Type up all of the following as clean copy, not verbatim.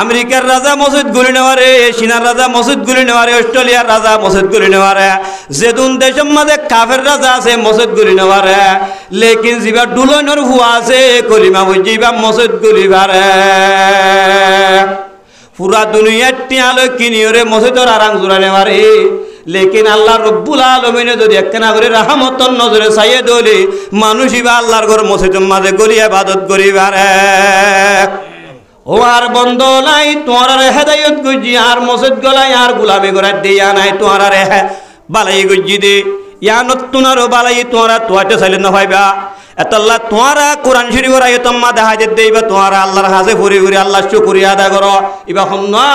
আমেরিকার রাজা মসজিদ গুলি নেওয়ারে, চীনার রাজা মসজিদ গুলি নেওয়ারে, অস্ট্রেলিয়ার রাজা মসজিদ গুলি নেওয়ারে, যেদুন দেশের মাঝে কাফের রাজা আছে মসজিদ গুলি নেওয়ারে, লেকিন যিবা ডুলনের হুয়া আছে কলিমা বুঝিবা মসজিদ গুলি বারে। পুরা দুনিয়ার টিয়ালো কিনিয়রে মসজিদর আরাম জোড়া নেওয়ারে, লেকিন আল্লাহ রব্বুল আলমিনে যদি একখানা করে রাহমতন নজরে চাইয়ে দলি মানুষ ইবা আল্লাহর ঘর মসজিদের মাঝে গলি ইবাদত করিবারে। ও আর বন্ধ নাই তোমার হেদায়ত গুজি আর মসজিদ গলাই আর গুলামি করে দিয়া নাই তোমার বালাই গুজি দে ইয়া নতুন আরো বালাই তোমারা তোয়াতে চাইলে নহয়বা এতল্লা তোমারা কোরআন শরীফের আয়াতম্মা দেখাই দেইবা তোমারা আল্লাহর হাজে ফুরি ফুরি আল্লাহ শুকরিয়া আদা করো ইবা শুননা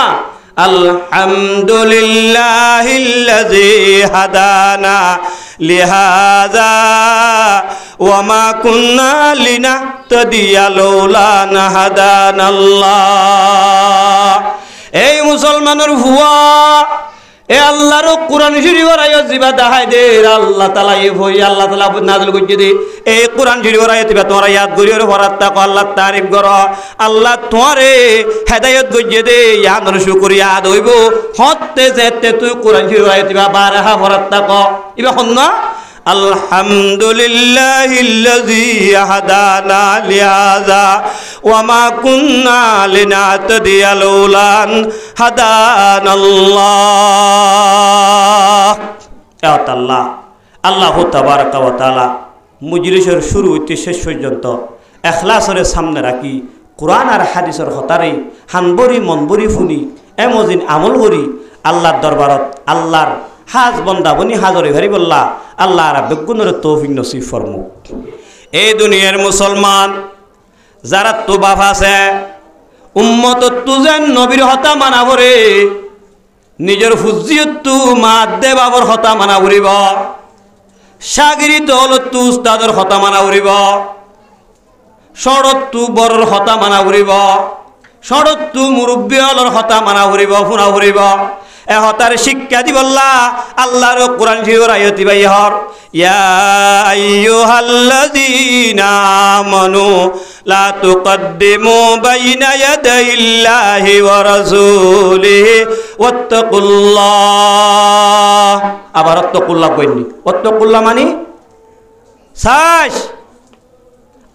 আলহামদুলিল্লাহিল্লাযী হাদানা লিহাযা ওয়া মা কুন্না লিনাহতাদিয়া লাউলা আন হাদানাল্লাহ। এই মুসলমানের হুয়া এ আল্লাহর কোরআন শরীফের আয়াত জিবা দেখাই দে আল্লাহ তাআলা এই হই আল্লাহ তাআলা নাযিল করছে দে এই কোরআন শরীফের আয়াত দিবা তোমরা ইয়াদ করিও ফরাত তাকো আল্লাহ তারিফ করো আল্লাহ তোমারে হেদায়েত করছে দে ইয়ার শুকরিয়া আদায় হইব হতে যেতে তুই কোরআন শরীফের আয়াত দিবা বারহা ফরাত তাকো ইবা শুননা আলহামদুলিল্লাহিল্লাযী হাদানা লিহাযা ওয়া মা কুন্না লিনাহতাদিয়া লাউলা আন হাদানাল্লাহ। আল্লাহ আল্লাহ তাবারাকা ওয়া তাআলা মজলিসের শুরু হইতে শেষ পর্যন্ত ইখলাসের সামনে রাখি কোরআন আর হাদিসের হতারে হানবরি মনবরি ফুনি এমজিন আমল করি আল্লাহর দরবারত আল্লাহর হাজ বন্দা বনি হাজরে ভারি বললা আল্লাহ রাব্বুর তৌফিক নসিব ফরমু। এই দুনিয়ার মুসলমান যারা তো বাপ আছে উম্মত তু যেন নবীর হতা মানাবরে নিজের ফুজিয়ত তু মাত দে বাবর হতা মানাবরিব সাগিরি তল তু উস্তাদর হতা মানাবরিব সড়ত তু বড়র হতা মানাবরিব সড়ত তু মুরব্বী হলর হতা মানাবরিব ফুনাবরিব এ হতার শিক্ষা দিবল্লা আল্লাহর কোরআন শরীফের আয়াত দিবাই হর ইয়া আইয়ুহাল্লাযীনা আমানু লা তুকদ্দিমু বাইনা ইয়াদাইল্লাহি ওয়া রাসূলিহি ওয়াত্তাকুল্লাহ। আবার ওয়াত্তাকুল্লাহ কইনি ওয়াত্তাকুল্লাহ মানে সাস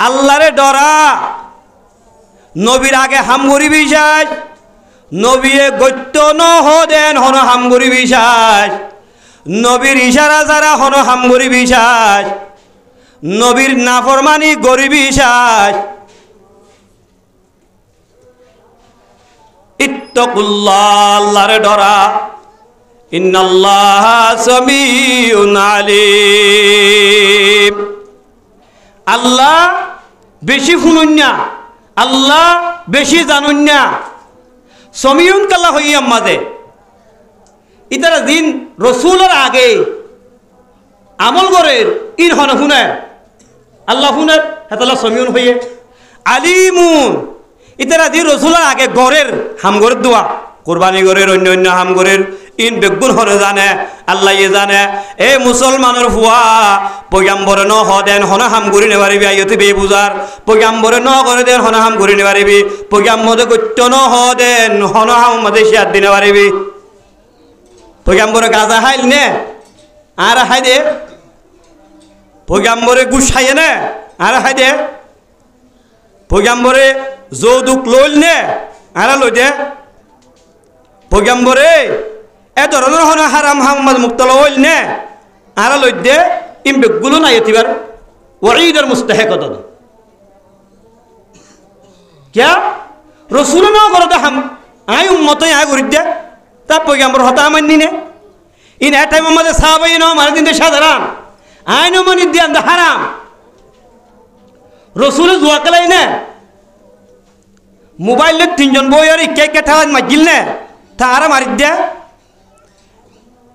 আল্লাহরে ডরা নবীর আগে হামগরি বিশ্বাস নবীয়ে গত্য নহদেন হন হামগরি বিশ্বাস নবীর ইশারা যারা হন হামগরি বিশ্বাস নবীর নাফরমানি গরি বিশ্বাস ইত্তাকুল্লাহ আল্লাহরে ডরা ইন্নাল্লাহা সামিউন আলিম। আল্লাহ বেশি শুনুন না আল্লাহ বেশি জানুন না সমিউন কাল্লা হইয়াম মাঝে ইতারা দিন রসুলের আগে আমল করের ইন হন শুনে আল্লাহ শুনে হেতাল্লাহ সমিউন হইয়ে আলিমুন ইতারা দিন রসুলের আগে গড়ের হামগরের দোয়া কোরবানি গড়ের অন্য অন্য হামগরের ইন বেগুন হরে জানে আল্লাহ ইয়ে জানে এ মুসলমানের হুয়া পয়গাম্বরে ন হদেন হন হাম করি নেবারিবি আইয়তে বে বুজার পয়গাম্বরে ন করে দেন হন হাম করি নেবারিবি পয়গাম্বরে গত্য ন হদেন হন হাম মধ্যে শিয়াদ দিনে পারিবি পয়গাম্বরে গাজা হাইল নে আর হাই দে পয়গাম্বরে গুস হাইয়ে নে আর হাই দে পয়গাম্বরে যৌতুক লইল নে আর লই দে পয়গাম্বরে এ ধরনের হন হারাম হাম্মাদ মুক্তলা হইল নে আর লই দে ইম বেগুলো নাই এতিবার ওয়াঈদের মুস্তাহিক হত क्या रसूल न करत हम आय उम्मत आय करित दे ता पैगंबर हता माननी ने इन ए टाइम मध्ये साहाबा इन मार दिन दे साधारण आय न मानि दे अंद हाराम रसूल जुआ कलाई ने मोबाइल ले तीनजन बोयर के ठावा मजिल ने ता हाराम मारि दे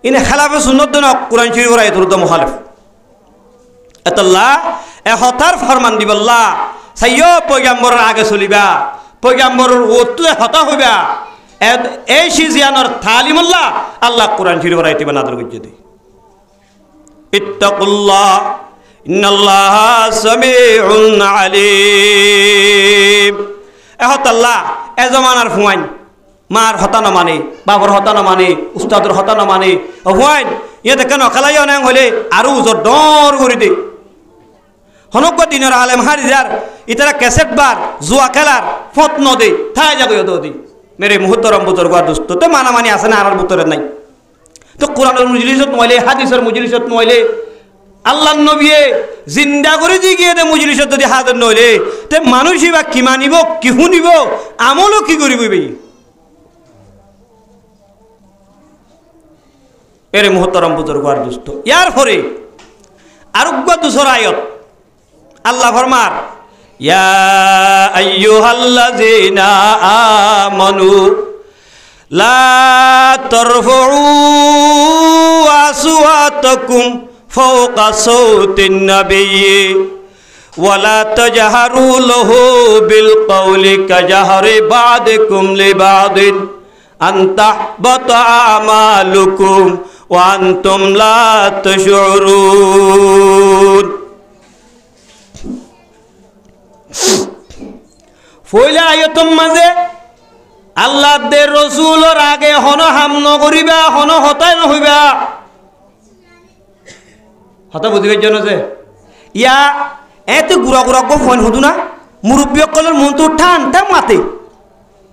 इन खिलाफ सुन्नत दन कुरान शरीफ आयत रुद मुखालिफ अतल्ला ए हतार फरमान दिबल्ला साइयो पैगंबर आगे चलिबा पैगंबर ओतु हता हइबा ए सिजियानर तालिमुल्लाह अल्लाह कुरान शरीफ आयत नाज़िल करছে দে इत्तकुल्लाह इन्नल्लाहा समीउन आलिम ए हताल्ला ए जमानार फुमाइन মার হতা না মানে বাবর হতা না মানে উস্তাদর হতা না মানে হুয়াইন ইয়ে দেখেন অখালাই অনেক হলে আরো উজর ডর করে দে হনক দিনের আলেম হারিজার ইতারা ক্যাসেট বার জুয়া খেলার ফত নদে থাই যাগো দি মেরে মুহূর্তরম বুজুর্গ দুস্থ তো মানামানি আছে না আর বুতরের নাই তো কোরআনের মজলিসত নইলে হাদিসের মজলিসত নইলে আল্লাহ নবিয়ে জিন্দা করে দিয়ে গিয়ে দে মজলিসত যদি হাজার নইলে তে মানুষই বা কি মানিব কি শুনিব আমলও কি করিব এরে মুহতরম বুজুর্গ আর দুস্থ ইয়ার পরে আরোগ্য দুসর আয়ত আল্লাহ ফরমার ইয়া আইয়ুহাল্লাযীনা আমানু লা তারফাউ আসওয়াতাকুম ফাওকা সাওতিন নাবিয়্যি ওয়া লা তাজহারু লাহু বিল কওলি কাজহারি বা'দিকুম লিবা'দিন আন তাহবাতা আমালুকুম ওয়া আনতুম লা তাশউরুন ফইলা আয়তম মাঝে আল্লাহ দের রসুলর আগে হন হাম নকরিবা হন হতাই নহইবা হতা বুঝিবার জন্য যে ইয়া এতে গুড়া গুড়া গো ফোন হতো না মুরব্বীসকলের মন তো টান টান মাতে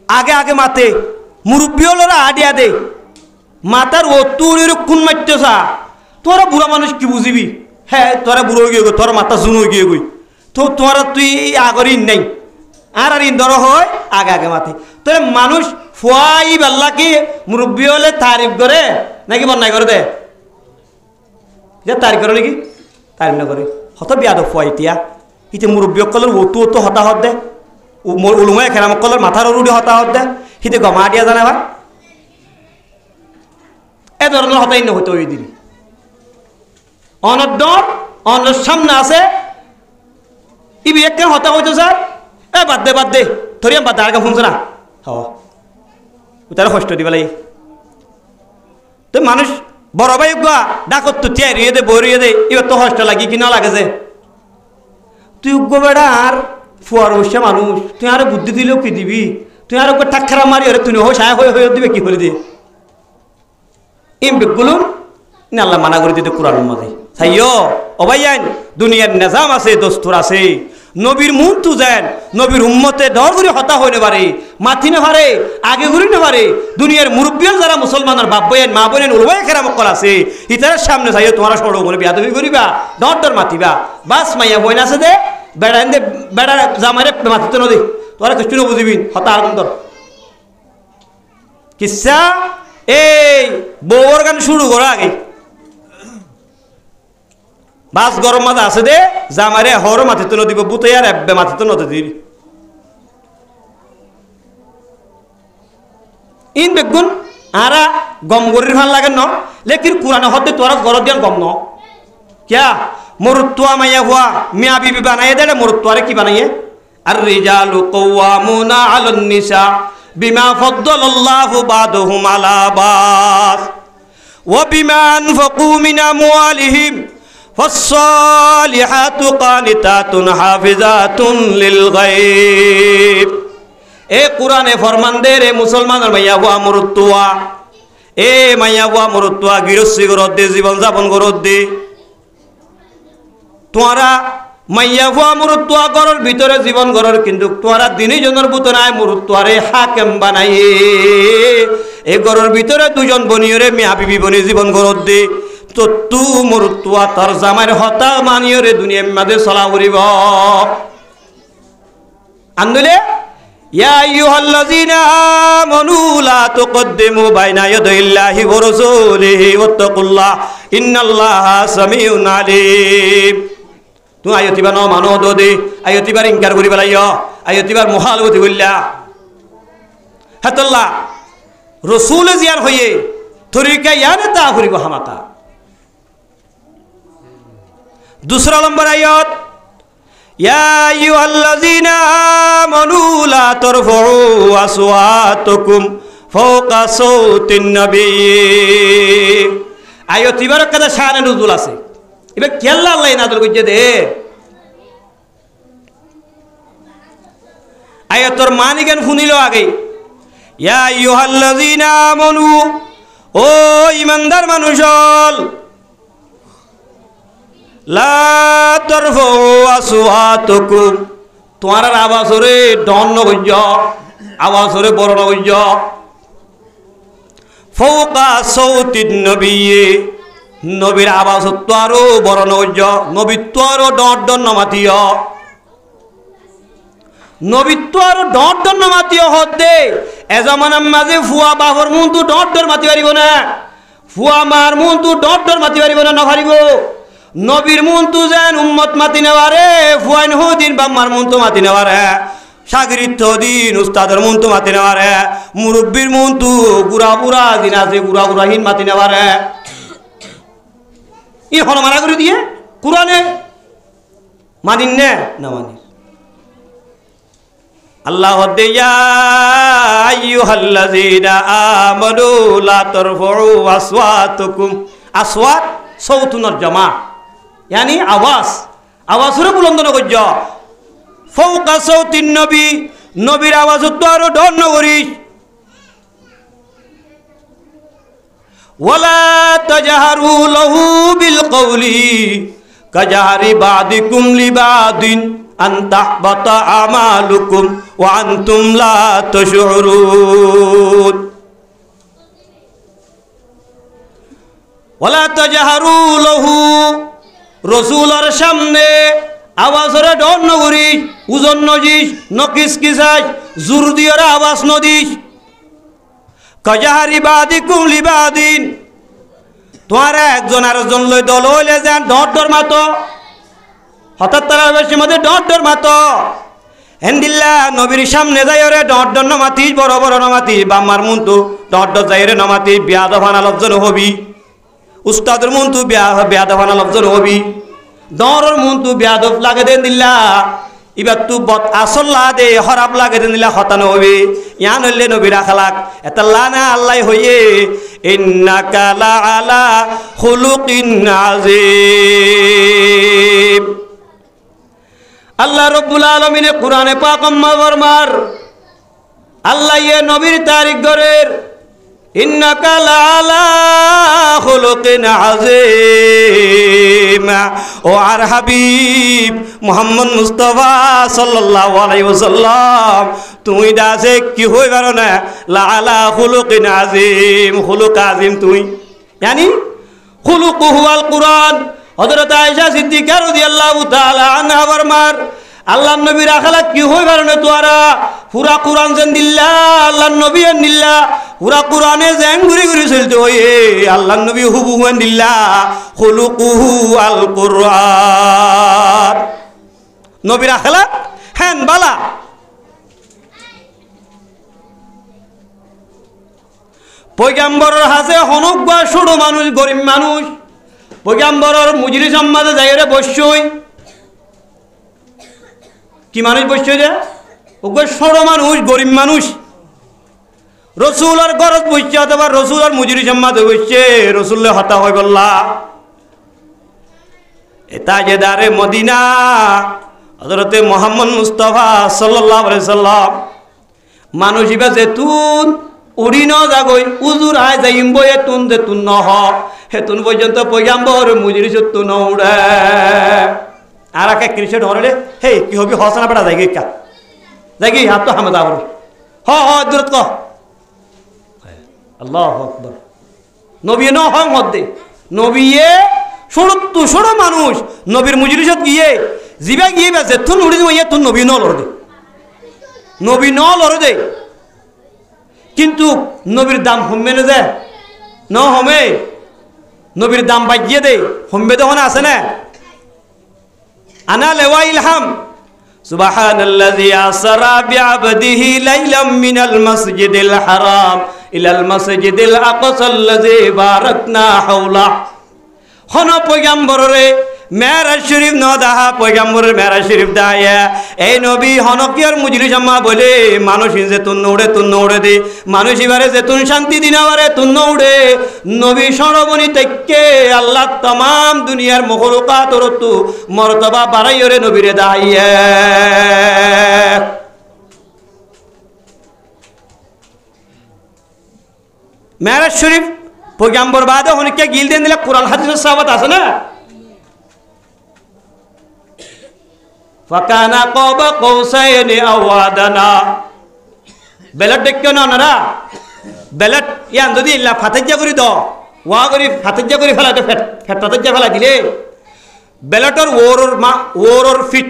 আগে আগে মাতে মুরব্বীরা আডিয়া দে মাতার অতুরের কোন মারতেছা তোরা বুড়া মানুষ কি বুঝিবি হ্যাঁ তোরা বুড়ো গিয়ে গো তোর মাথা জুন হয়ে গিয়ে গই তো তোরা তুই আগর ইন নাই আর আর ইন্দর হয় আগে আগে মাথে তোরে মানুষ ফুয়াই বেল্লা কি মুরব্বী হলে তারিফ করে নাকি বন্যায় করে দে তারিফ করে নাকি তারিফ না করে হত বিয়াদ ফুয়া ইতিয়া ইতে মুরব্বী সকলের অতু অতু হতাহত দে উলুমায় খেরাম সকলের মাথার উড়ি হতাহত দে সিতে গমা দিয়া জানে আবার এ ধরনের হতাই নহতো ওই দিন অনদ্দর অনর সামনে আছে ইবি এক হতা হইতো স্যার এ বাদ দে ধরিয়াম বাদ আর শুনছো না হ তারা কষ্ট দিবা লাগে তো মানুষ বড় ভাই গোয়া ডাকত তো তিয়ারিয়ে দে বরিয়ে দে এবার তো কষ্ট লাগি কি না লাগে যে তুই উগ্র বেড়া আর ফুয়ার বসে মানুষ তুই আরো বুদ্ধি দিলেও কি দিবি তুই আর ঠাক্কারা মারি হরে তুই সায় হয়ে হয়ে দিবে কি করে দিয়ে ইম বেগুলো না আল্লাহ মানা করে দিতে কোরআনের মধ্যে সাইও ও ভাইয়ান দুনিয়ার নিজাম আছে দস্তুর আছে নবীর মুখ তু যান নবীর উম্মতে ডর করে হতা হইতে পারে মাথি না পারে আগে ঘুরি না পারে দুনিয়ার মুরব্বিয়াল যারা মুসলমানের বাপ বয়েন মা বোনেন উলবাই খেরাম কল আছে ইতার সামনে যাইও তোমার সড়ক মনে বিয়াদবি করিবা ডর ডর মাতিবা বাস মাইয়া বইন আছে দে বেড়া দে বেড়া জামারে মাতিতে নদী তোরা কিছু না বুঝিবি হতা আর দর কিসা এই বউর গান শুরু করা আগে বাস গরম মাথা আছে দে জামারে হর মাথিতে নদীব বুতে আর এব্বে মাথিতে নদী দিবি ইন বেগুন আরা গম গরির ভাল লাগে ন লেকিন কুরআন হতে তোরা গরদ দিয়ান গম ন क्या মুরুত্তুয়া মাইয়া হুয়া মিয়া বিবি বানাইয়ে দেলে মুরুত্তুয়ারে কি বানাইয়ে আর রিজালু কওয়ামুনা আলান নিসা বিমা ফাদ্দালাল্লাহু বাদহুম আলা বাস ওয়া বিমা আনফাকু মিন আমওয়ালিহিম فالصالحات قانتات حافظات للغيب এ কোরআনে ফরমান দে রে মুসলমানের মাইয়া হুয়া মুরুত্তুয়া এ মাইয়া হুয়া মুরুত্তুয়া গৃহস্থী গরদ দে জীবন যাপন গরদ দে তোরা মাইয়া হুয়া মুরুত্তুয়া গরর ভিতরে জীবন গরর কিন্তু তোরা দিনই জনের বুতনায় মুরুত্তুয়ারে হাকেম বানাইয়ে এ গরর ভিতরে দুজন বনিয়রে মিয়া বিবি বনি জীবন গরদ দে তো তু মুরুত্তুয়া তার জামাইর হতা মানিয়রে দুনিয়ার মাঝে চলা করিব আন্দোলে ইয়া আইয়ুহাল্লাযীনা আমানু লা তুকদ্দিমু বাইনা ইয়াদাইল্লাহি ওয়া রাসূলিহি ওয়াত্তাকুল্লাহ ইন্নাল্লাহা সামিউন আলীম তুই আয়তিবা ন মানো দে আয়তিবার ইনকার করি পেলাইয় আয়তিবার মুখালবতি বললা হাতাল্লাহ রসুল জিয়ার হয়ে তরিকা ইয়ানে তা করিব হামাকা दूसरा नंबर आयत या अय्युहाल्लाযীনা আমানু লা তারফাউ আসওয়াতাকুম ফাওকা সাওতিন নাবিয়্যি আয়ত ইবার কাদা শানে নুজুল আছে এবার কেল্লা আল্লাহ নাযিল কইছে দে আয়তর মানি জ্ঞান শুনিল আগে ইয়া আইয়ুহাল্লাযীনা আমানু, ও ঈমানদার মানুষল, লা তারফাউ আসওয়াতাকুম, তোমার আওয়াজ ওরে ডন নগজ্য, আওয়াজ ওরে বড় নগজ্য, ফাওকা সাউতিন নবিয়্যি, নবীর আওয়াজ তো আরো বড় নগজ্য, নবীত্ব আরো ডন নমাতিয়, নবীত্ব আরো ডন নমাতিয় হতে এ জামানার মাঝে ফুয়া বাবর মন তো ডর মাতি পারিব না, ফুয়া মার মন তো ডর মাতি পারিব না, নভারিব নবীর মন তো যেন উম্মত মাতি নেওয়ারে, ফুয়াইন হদিন বাম্মার মন তো মাতি নেওয়ারে, সাগরিত দিন উস্তাদের মন তো মাতি নেওয়ারে, মুরব্বীর মন তো গুড়া বুড়া দিন আছে গুড়া বুড়াহীন মাতি নেওয়ারে, ই হল মারা করে দিয়ে কুরআনে মানিন নে না মানি। আল্লাহ ইয়া আইয়ুহাল্লাযীনা আমানু লা তারফাউ আসওয়াতাকুম, আসওয়াত সাউতুনার জামা, यानी आवाज, आवाजরে বুলন্দ নগজ্য, ফাওকা সাউতিন নবী, নবীর আওয়াজ তো আরো ডন নগরিস, ওয়ালা তাজহারু লাহু বিল কওলি কাজহারি বাদিকুম লিবাদিন আন তাহবাতা আমালুকুম ওয়া আনতুম লা তাশউরুন, ওয়ালা তাজহারু লাহু, রসুলের সামনে আওয়াজরে ডর নগরিস, ওজন নজিস নকিস কিসাস জোর দিয়ে আওয়াজ নদিস, কাজহারি বাদিকুম লিবাদিন, তোমার একজন আরেকজন লই দল হইলে যান ডর মাত, হঠাৎ তারা বেশি মধ্যে ডর মাত, হেন্দিল্লা নবীর সামনে যাই রে ডর নমাতিস, বড় বড় নমাতিস, বাম্মার মন তো ডর যাই রে নমাতিস, বিয়াদফানা লফজন হবি, উস্তাদের মন তো বিয়াদফানা লফজন হবি, দরের মন তো বিয়াদফ লাগে দেন দিল্লা, এবার তু বত আসল্লা দে হরাপ লাগে দেন দিল্লা, হতানো হবে ইয়ান হইলে নবীর আখলাক এতাল্লা না আল্লাহ হইয়ে ইন্নাকা লা আলা খুলুকিন আযীম। আল্লাহ রব্বুল আলামিনে কুরআনে পাক আম্মা ফরমার, আল্লাহ ইয়ে নবীর তারিখ গরের ইন্নাকা লা আলা খুলুকিন আযীম, ও আর হাবিব মুহাম্মদ মুস্তাফা সাল্লাল্লাহু আলাইহি ওয়াসাল্লাম, তুই দাসে কি হই পারো না, লা আলা খুলুকিন আযীম, খুলুক আযীম তুই, यानी খুলুকুহু আল কুরআন। হযরত আয়েশা সিদ্দিকা রাদিয়াল্লাহু তাআলা আনহা ফরমার, আল্লাহর নবীর আখলাক কি হই পারো না তোরা, পুরা কুরআন জান দিল্লা, আল্লাহর নবী আন দিল্লা, পুরা কুরআনে জান ঘুরি ঘুরি চলতে হইয়ে আল্লাহর নবী হুবহু আন দিল্লা, খুলুকুহু আল কুরআন, নবীর আখলাক হেন বালা। পয়গম্বরের হাতে হনক বা ছোট মানুষ, গরিব মানুষ, পয়গম্বরের মুজরি সম্মাদে যাইরে বসছই, কি মানুষ বসছে যে ওকে ছোট মানুষ, গরিব মানুষ, রসুলের গরজ বসছে অথবা রসুলের মুজরি সম্মাদে বসছে, রসুল্লে হতা হয়ে বললা এটা যে দারে মদিনা হযরতে মুহাম্মদ মুস্তাফা সাল্লাল্লাহু আলাইহি সাল্লাম, মানুষ ইবা যেতুন উড়ি ন যাগই উজুর আয় যাইম বয়ে তুন যে তুন ন হ হেতুন পর্যন্ত পয়গাম্বর মুজরি সত্তু ন উড়ে, আর একে ক্রিকেট হরে হে কি হবি হসনা বেড়া যাই কা যাই কি হাত তো হামে যাবর হ হ দূরত ক আল্লাহু আকবার। নবী ন হং মধ্যে নবীয়ে ষোড়ত্তু ষোড় মানুষ নবীর মুজরিসত গিয়ে জিবা গিয়ে বেছে তুন উড়ি দিয়ে তুন নবী ন লড় দে, নবী ন লড় দে, কিন্তু নবীর দাম হমবে না যে ন হমে, নবীর দাম বাজিয়ে দে হমবে তখন আছে না। আনা লেওয়া ইলহাম সুবহানাল্লাযী আসরা বিআবদিহি লাইলাম মিনাল মাসজিদিল হারাম ইলাল মাসজিদিল আকসাল্লাযী বারাকনা হাওলা। হন পয়গম্বরে মেরাজ শরীফ ন দাহা, পয়গম্বরের মেরাজ শরীফ দায়া এই নবী হনকিয়ার মুজরি জামা বলে মানুষ যে তুন উড়ে দে, মানুষ এবারে যে তুন শান্তি দিনাবারে তুন উড়ে, নবী সরবনি তেকে আল্লাহ तमाम দুনিয়ার মখলুকাত রতু মর্তবা বাড়াইরে নবীরে দাইয়া। মেরাজ শরীফ পয়গাম্বর বাদে অনেককে গিল দিয়ে দিলে কোরআন হাদিসের সাহাবাত আছে না ফাকানা কাবা কৌসাইনি আও আদানা বেলাট দেখো না ওনারা বেলাট ইয়ান যদি ইল্লা ফাতেজ্জা করে দাও ওয়া করে ফাতেজ্জা করে ফেলাতে ফাতেজ্জা ফেলা দিলে বেলাটর ওরর ফিট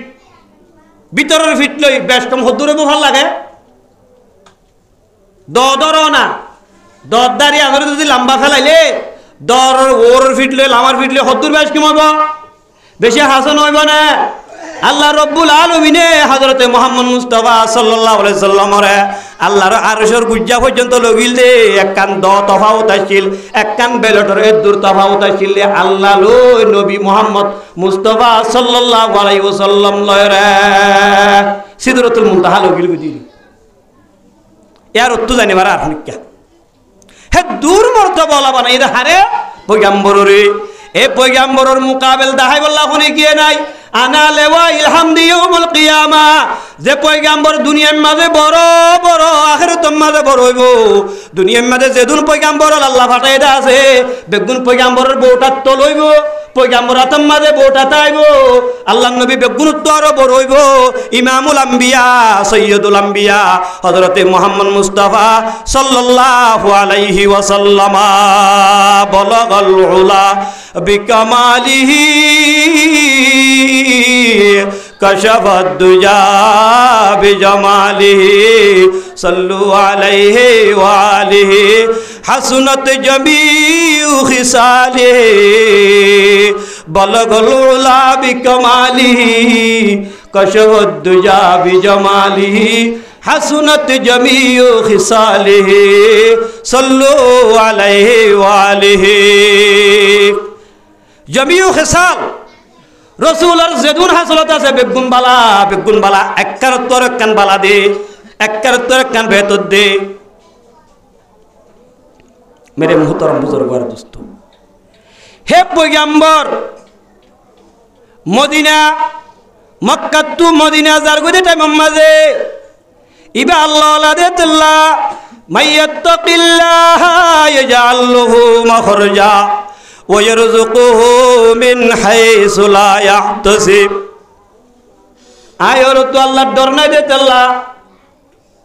ভিতরের ফিট লই বেশ কম হদ্দুরে ভাল লাগে দর না দরদারি আমার যদি লম্বা ফেলাইলে দর ওরর ফিট লই লামার ফিট লই হদ্দুর বেশ কি হইব বেশি হাসান হইব না আল্লাহ রব্বুল আলামিনে হযরতে মুহাম্মদ মুস্তাফা সাল্লাল্লাহু আলাইহি সাল্লামরে আল্লাহর আরশের গুজ্জা পর্যন্ত লগিল দে একখান দ তফাউত আছিল একখান বেলটর দূর তফাউত আছিল আল্লাহ লই নবী মুহাম্মদ মুস্তাফা সাল্লাল্লাহু আলাইহি ওয়াসাল্লাম লয়রে সিদরাতুল মুনতাহা লগিল গুজি ইয়ার অর্থ জানিবার আর হনিকা হে দূর মর্তবা বলা বানাই দে হারে পয়গম্বররে এ পয়গম্বরের মুকাবেল দাহাই বল্লাহ হনে গিয়ে নাই আনা লেওয়া ইলহাম দিয়াউমুল কিয়ামা যে পয়গম্বর দুনিয়ার মাঝে বড় বড় আখিরাতের মাঝে বড় হইব দুনিয়ার মাঝে যেদুন পয়গম্বর আল্লাহ ফাটাইদা আছে বেগুন পয়গম্বরের বউটা তল হইব পয়গম্বর আতম মাঝে বউটা তাইব আল্লাহর নবী বেগুন তো আরো বড় হইব ইমামুল আম্বিয়া সৈয়দুল আম্বিয়া হযরতে মুহাম্মদ মুস্তাফা সাল্লাল্লাহু আলাইহি ওয়াসাল্লাম বলাগাল উলা বিকামালিহি কশফত দুজা বিজামালিহি সাল্লু আলাইহি ওয়া আলিহি হাসনাত জামিউ খিসালিহি বলগল উলা বিকামালিহি কশফত দুজা বিজামালিহি হাসনাত জামিউ খিসালিহি সাল্লু আলাইহি ওয়া আলিহি জামিউ খিসাল রসুলের যেদুন হাসলত আছে বেগুন বালা একারত্তর একখান বালা দে একারত্তর একখান ভেতর দে মেরে মুহতরম বুজুর্গ আর দোস্ত হে পয়গম্বর মদিনা মক্কা টু মদিনা যার গদে টাইম মাঝে ইবা আল্লাহ আলাদে তাল্লা মাইয়াত্তাকিল্লাহ ইয়াজআল লাহু মাখরাজা ويرزقه من حيث لا يحتسب আয়র তো আল্লাহর ডর নাই দে আল্লাহ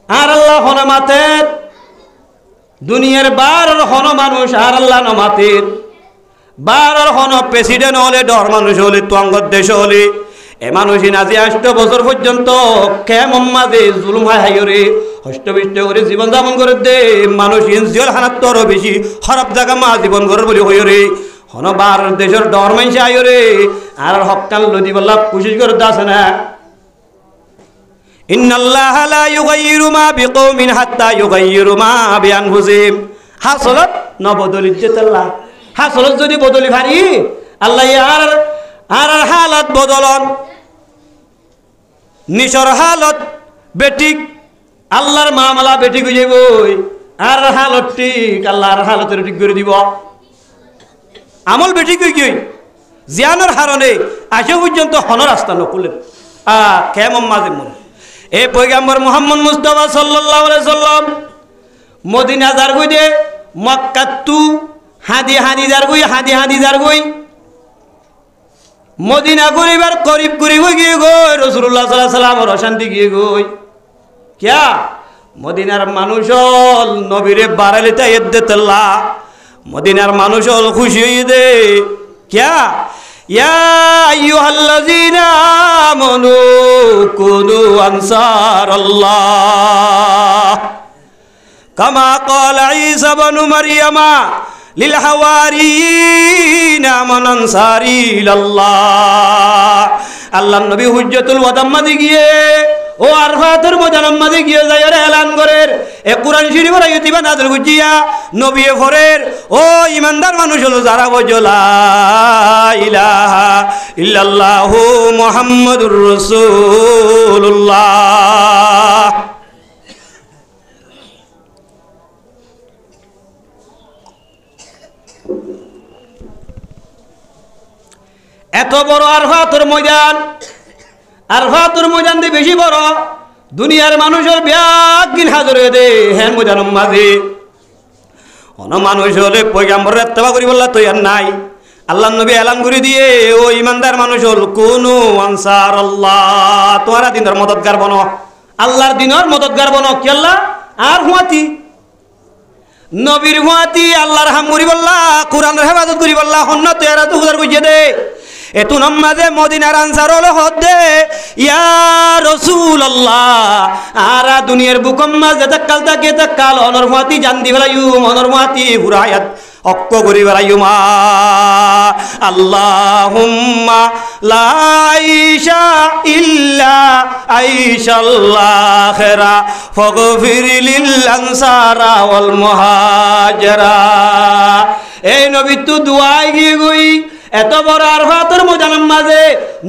আর আল্লাহ হনা মাতে দুনিয়ার বারর হন মানুষ আর আল্লাহ না মাতে বারর হন প্রেসিডেন্ট হলে ডর মানুষ হলে তোঙ্গর দেশ হলে এ মানুষই নাজি 8 বছর পর্যন্ত কেমন মাঝে জুলুম হয় হাইরে হষ্টবিষ্ট করে জীবন যাপন করে দে মানুষ ইনজিয়াল হানাত তোর বেশি খারাপ জায়গা মা জীবন করে বলি হইরে হন বার দেশের ডর মাইছে আইরে আর হক্কাল লদি বল্লা কোশিশ করে দাছে না ইন্নাল্লাহা লা ইউগাইয়িরু মা বিকওমিন হাত্তা ইউগাইয়িরু মা বিআনফুসিহিম হাসলত ন বদলিত আল্লাহ হাসলত যদি বদলি ভারি আল্লাহ আর হালত বদলন নিশর হালত বেটিক আল্লাহর মামলা বেটিক হয়ে যাইব আর হালত ঠিক আল্লাহর হালতের ঠিক করে দিব আমল বেটিক হয়ে গই জিয়ানোর হারণে আজও পর্যন্ত হন রাস্তা নকুলেন কেমন মাঝে মনে এ পয়গম্বর মুহাম্মদ মুস্তাফা সাল্লাল্লাহু আলাইহি সাল্লাম মদিনা যার গই দে মক্কা তু হাদি যার গই মদিনা গরিবার করিব করিব গিয়ে গই রাসূলুল্লাহ সাল্লাল্লাহু আলাইহি সাল্লামের অশান্তি গিয়ে গই কিয়া মদিনার মানুষ নবীরে বারালিতা ইদ্দাতাল্লাহ মদিনার মানুষ খুশি হয়ে দে কিয়া ইয়া আইয়ুহাল্লাযীনা আমানু কুনু আনসারাল্লাহ কামা ক্বালা ঈসা ইবনু মারইয়ামা লিল হাওয়ারিয়িনা মান আনসারি ইলাল্লাহ আল্লাহর নবী হুজ্জাতুল ওয়াদার মাঝে গিয়ে ও আরফাতের ময়দানের মাঝে গিয়ে যাইরে এলান করের এ কুরআন শরীফের আয়াতিবা নাযিল গুজিয়া নবী ফরের ও ইমানদার মানুষ হলো যারা বজলা ইলাহা ইল্লাল্লাহু মুহাম্মাদুর রাসূলুল্লাহ এত বড় আরফাতের ময়দান দিয়ে বেশি বড় দুনিয়ার মানুষের ব্যাগ হাজর হয়ে দে হ্যাঁ ময়দানের মাঝে অন মানুষ হলে পয়গাম্বর ইত্তেবা করি বললা তৈয়ার নাই আল্লাহ নবী এলান করে দিয়ে ও ইমানদার মানুষ হল কোনু আনসার আল্লাহ তোমারা দিনের মদতগার বনো আল্লাহর দিনের মদতগার বনো কি আল্লাহ আর হুয়াতি নবীর হুয়াতি আল্লাহর হাম করি বললা কোরআনের হেফাজত করি বললা হন্য তৈয়ারা তো উদার বুঝিয়ে দে এতু নম্মাজে মদিনার আনসার হলো হদ্দে ইয়া রাসূলুল্লাহ আরা দুনিয়ার বুকম্মা যেটা কাল তাকে তা কাল অনর হুয়াতি জান দি ফেলাইউ অনর হুয়াতি হুরায়াত অক্ক করি ফেলাইউ মা আল্লাহুম্মা লা আইশা ইল্লা আইশাল আখিরা ফাগফির লিল আনসারা ওয়াল মুহাজিরা এই নবী তো দুআই গিয়ে গই এত বড় আরফাতের ময়দানের মাঝে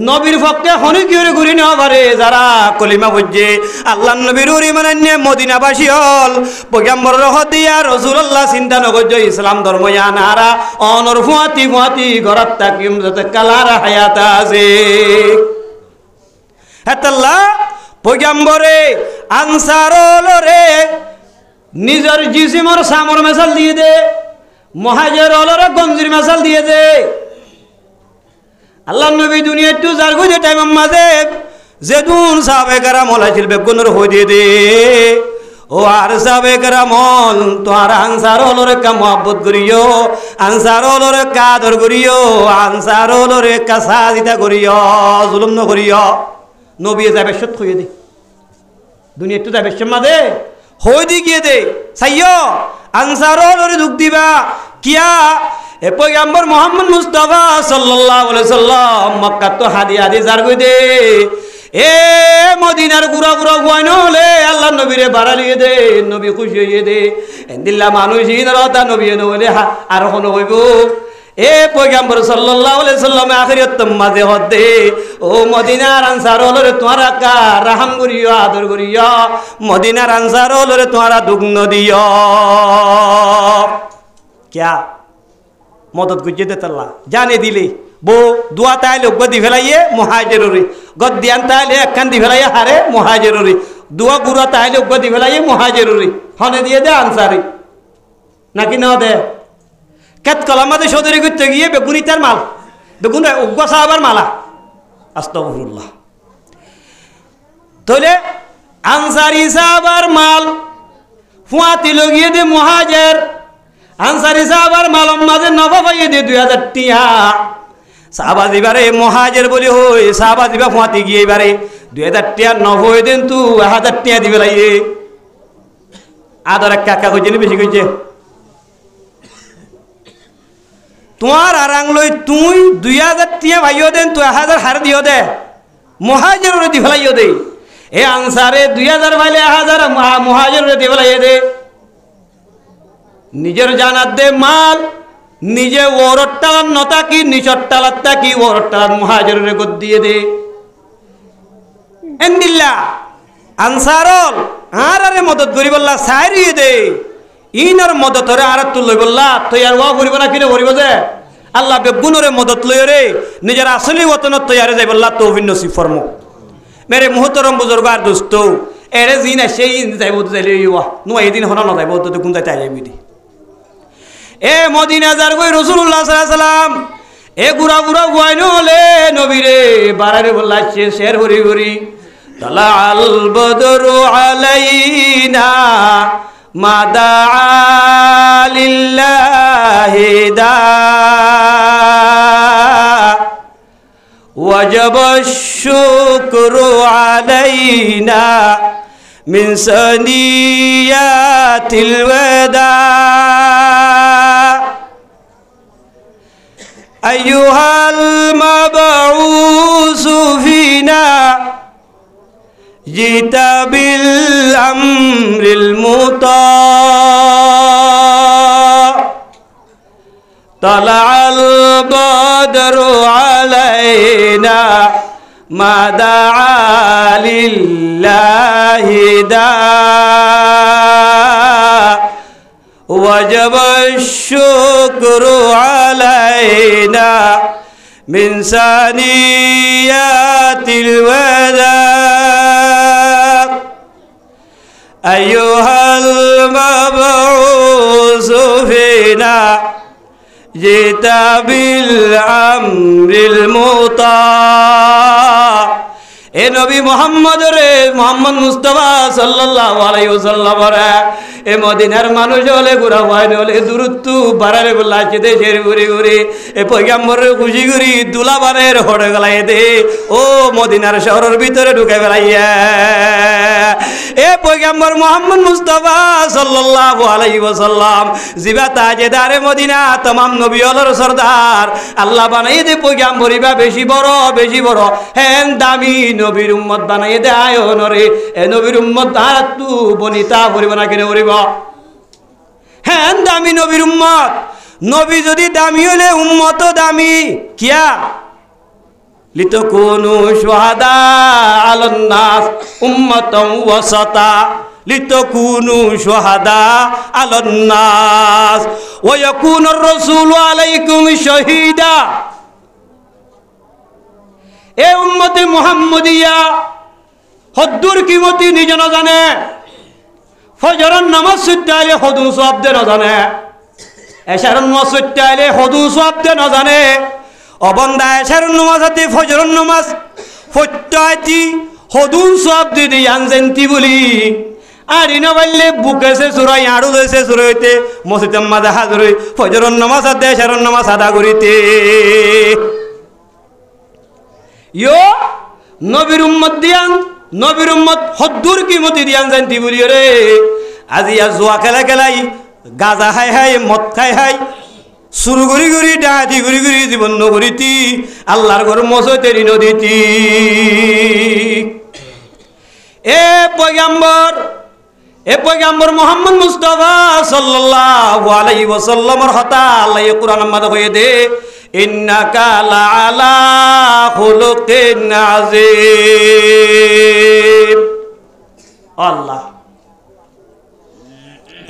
নবীর পক্ষে হনিকিরে ঘুরি নেওয়া পারে যারা কলিমা বুঝছে আল্লাহ নবীর উরিমানান্যে মদিনাবাসী হল পয়গম্বর রহদিয়া রাসূলুল্লাহ চিন্তা নগর ইসলাম ধর্ম আনারা অনর ফুয়াতি ফুয়াতি ঘরত তাকিম যত কালার হায়াত আছে হেতাল্লাহ পয়গম্বরে আনসারলরে নিজের জিসিমর সামর মেসাল দিয়ে দে মুহাজির অলরে গঞ্জির মেসাল দিয়ে দে আল্লাহ নবী দুনিয়া একটু যার গুজে টাইম মাঝে যেদুন সাহাবে কারাম হলাইছিল বেগুনের হয়ে দিয়ে দে ও আর সাহাবে কারাম তোমার আনসার হলরে কা মহব্বত করিও আনসার হলরে কা আদর করিও আনসার হলরে কা সাজিদা করিও জুলুম ন করিও নবী যাবে সত হয়ে দে দুনিয়া একটু যাবে মাঝে হয়ে দি গিয়ে দে সাইয় আনসার হলরে দুঃখ দিবা কিয়া এ পয়গম্বর মোহাম্মদ মুস্তাফা সাল্লাল্লাহু আলাইহি সাল্লাম মক্কা তো হাদি হাদি জার কই দে এ মদিনার গুরা গুরা হইন হলে আল্লাহ নবীরে বাড়ালিয়ে দে নবী খুশি হইয়ে দে এন্দিল্লা মানুষ ইনরতা নবী নলে আর কোন হইব এ পয়গম্বর সাল্লাল্লাহু আলাইহি সাল্লাম আখিরাত মাঝে হদে ও মদিনার আনসার হলরে তোমারা কা রহম করিও আদর করিও মদিনার আনসার হলরে তোমারা দুগ্ন দিও क्या मदद गुजे दे तल्ला जाने दिले बो दुआ ताइले गद्दी फेलाइए मुहाजिररे गद्दियान ताइले एकखान दी फेलाइए हारे मुहाजिररे दुआ गुरा ताइले गद्दी फेलाइए मुहाजिररे हने दिए दे आनसारी नाकि न दे केत कलामा दे सौदरी करते गিয়ে বেগুনি তার মাল বেগুন উগ্গা সাহাবার মালা আস্তাগফিরুল্লাহ তোলে আনসারি সাহাবার মাল ফুয়াতি লগিয়ে দে মুহাজির আনসারি সাহাবার মালম মাঝে নফা পাইয়ে দে 2000 টিয়া সাহাবা দিবারে মুহাজির বলি হই সাহাবা দিবা ফুয়াতি গিয়ে এবারে 2000 টিয়া নফা দেন তু 1000 টিয়া দিবে লাইয়ে আদর কাকা কইছে বেশি কইছে তোমার আরাং লই তুই 2000 টিয়া ভাইও দেন তু 1000 হার দিও দে মুহাজির রে দি ফেলাইও দে এ আনসারে 2000 ভাইলে 1000 মুহাজির রে দি ফেলাইয়ে দে নিজের জানাত দে মাল নিজে ওরট টালার নতা কি নিচর টালার তা কি ওরট টালার মুহাজিরের গদ দিয়ে দে এন্দিল্লা আনসারল আরে মদত করি বললা সাইরিয়ে দে ইনার মদত রে আর তুই লই বললা তুই আর ওয়া করিব না কিনে করিব যে আল্লাহ বেগুনরে মদত লই রে নিজের আসলি ওতন তৈয়ারে যাই বললা তৌফিক নসিব ফরমো মেরে মুহতরম বুজুর্গ আর দোস্ত এরে জিনা সেই যাইব তো যাইলে ইয়া নো এদিন হনা না যাইব তো কোন যাইতে যাইবি দি এ মদিনা যার কই রাসূলুল্লাহ সাল্লাল্লাহু আলাইহি সাল্লাম এ গুরা গুরা গুয়াইনো হলে নবীরে বারারে বললাছে শের হরি হরি তালা আল বদরু আলাইনা মাদা লিল্লাহি দা ওয়াজাব শুকরু আলাইনা মিন সানিয়াতিল ওয়াদা أيها المبعوث فينا جئت بالأمر المطاع طلع البدر علينا ما دعا لله داع وجب الشكر علينا من ثنيات الوداع أيها المبعوث في জিতা বিল আমরিল মুতা। এ নবী মোহাম্মদ রে, মোহাম্মদ মুস্তাফা সাল্লাল্লাহু আলাইহি ওয়াসাল্লাম রে, এ মদিনার মানুষ হলে ঘুরা হয় হলে দূরত্ব বাড়ারে বললা চেতে শের ঘুরি ঘুরি এ পয়গাম্বরের খুশি ঘুরি দুলা বানের হড়ে গলায় দে ও মদিনার শহরের ভিতরে ঢুকে বেড়াইয়া। এ পয়গাম্বর মোহাম্মদ মুস্তাফা সাল্লাল্লাহু আলাইহি ওয়াসাল্লাম জিবা তাজেদারে মদিনা, तमाम নবী হলর সরদার আল্লাহ বানাই দে পয়গাম্বরি বা বেশি বড় হেন দামি নবীর উম্মত বানাই দে আয় নরে। এ নবীর উম্মত আর তু বনিতা করিব না কেন করিব? হ্যাঁ দামি নবীর উম্মত। নবী যদি দামি হলে উম্মত দামি কিয়া লিতাকুনু শুহাদা আলান নাস উম্মাতান ওয়াসাতা লিতাকুনু শুহাদা আলান নাস ওয়া ইয়াকুনুর রাসূলু আলাইকুম শাহীদা। এ উম্মতে মুহাম্মদিয়া হদ্দুর কিমতি নিজ না জানে, ফজরের নামাজ সুত্তাইলে হদু শব্দে না জানে, এশারের নামাজ সুত্তাইলে হদু শব্দে না জানে। অবন্দা এশারের নামাজ হাতে ফজরের নামাজ ফত্তাইতি হদু শব্দ দিয়ে আনজেন্তি বলি আর ইনো বললে বুকেছে সুরাই আড়ু লইছে সুরাইতে মসজিদে মাঝে হাজির হই ফজরের নামাজ হাতে এশারের নামাজ আদা করিতে। ইয়ো নবীর উম্মত দিয়ান, নবীর উম্মত হদ্দুর কিমতি দিয়ান জানতি বলি রে। আজি আর জুয়া খেলাই গাজা খাই মদ খাই সুরু ঘুরি ডাহাতি ঘুরি জীবন নগরীতি আল্লাহর ঘর মসজিদে নদীতি। এ পয়গাম্বর মুহাম্মদ মুস্তাফা সাল্লাল্লাহু আলাইহি ওয়াসাল্লামের হতা আল্লাহ কুরআন মাদে কয়ে দে ইন্নাকা লাআলা খুলুকিন আযীম। আল্লাহ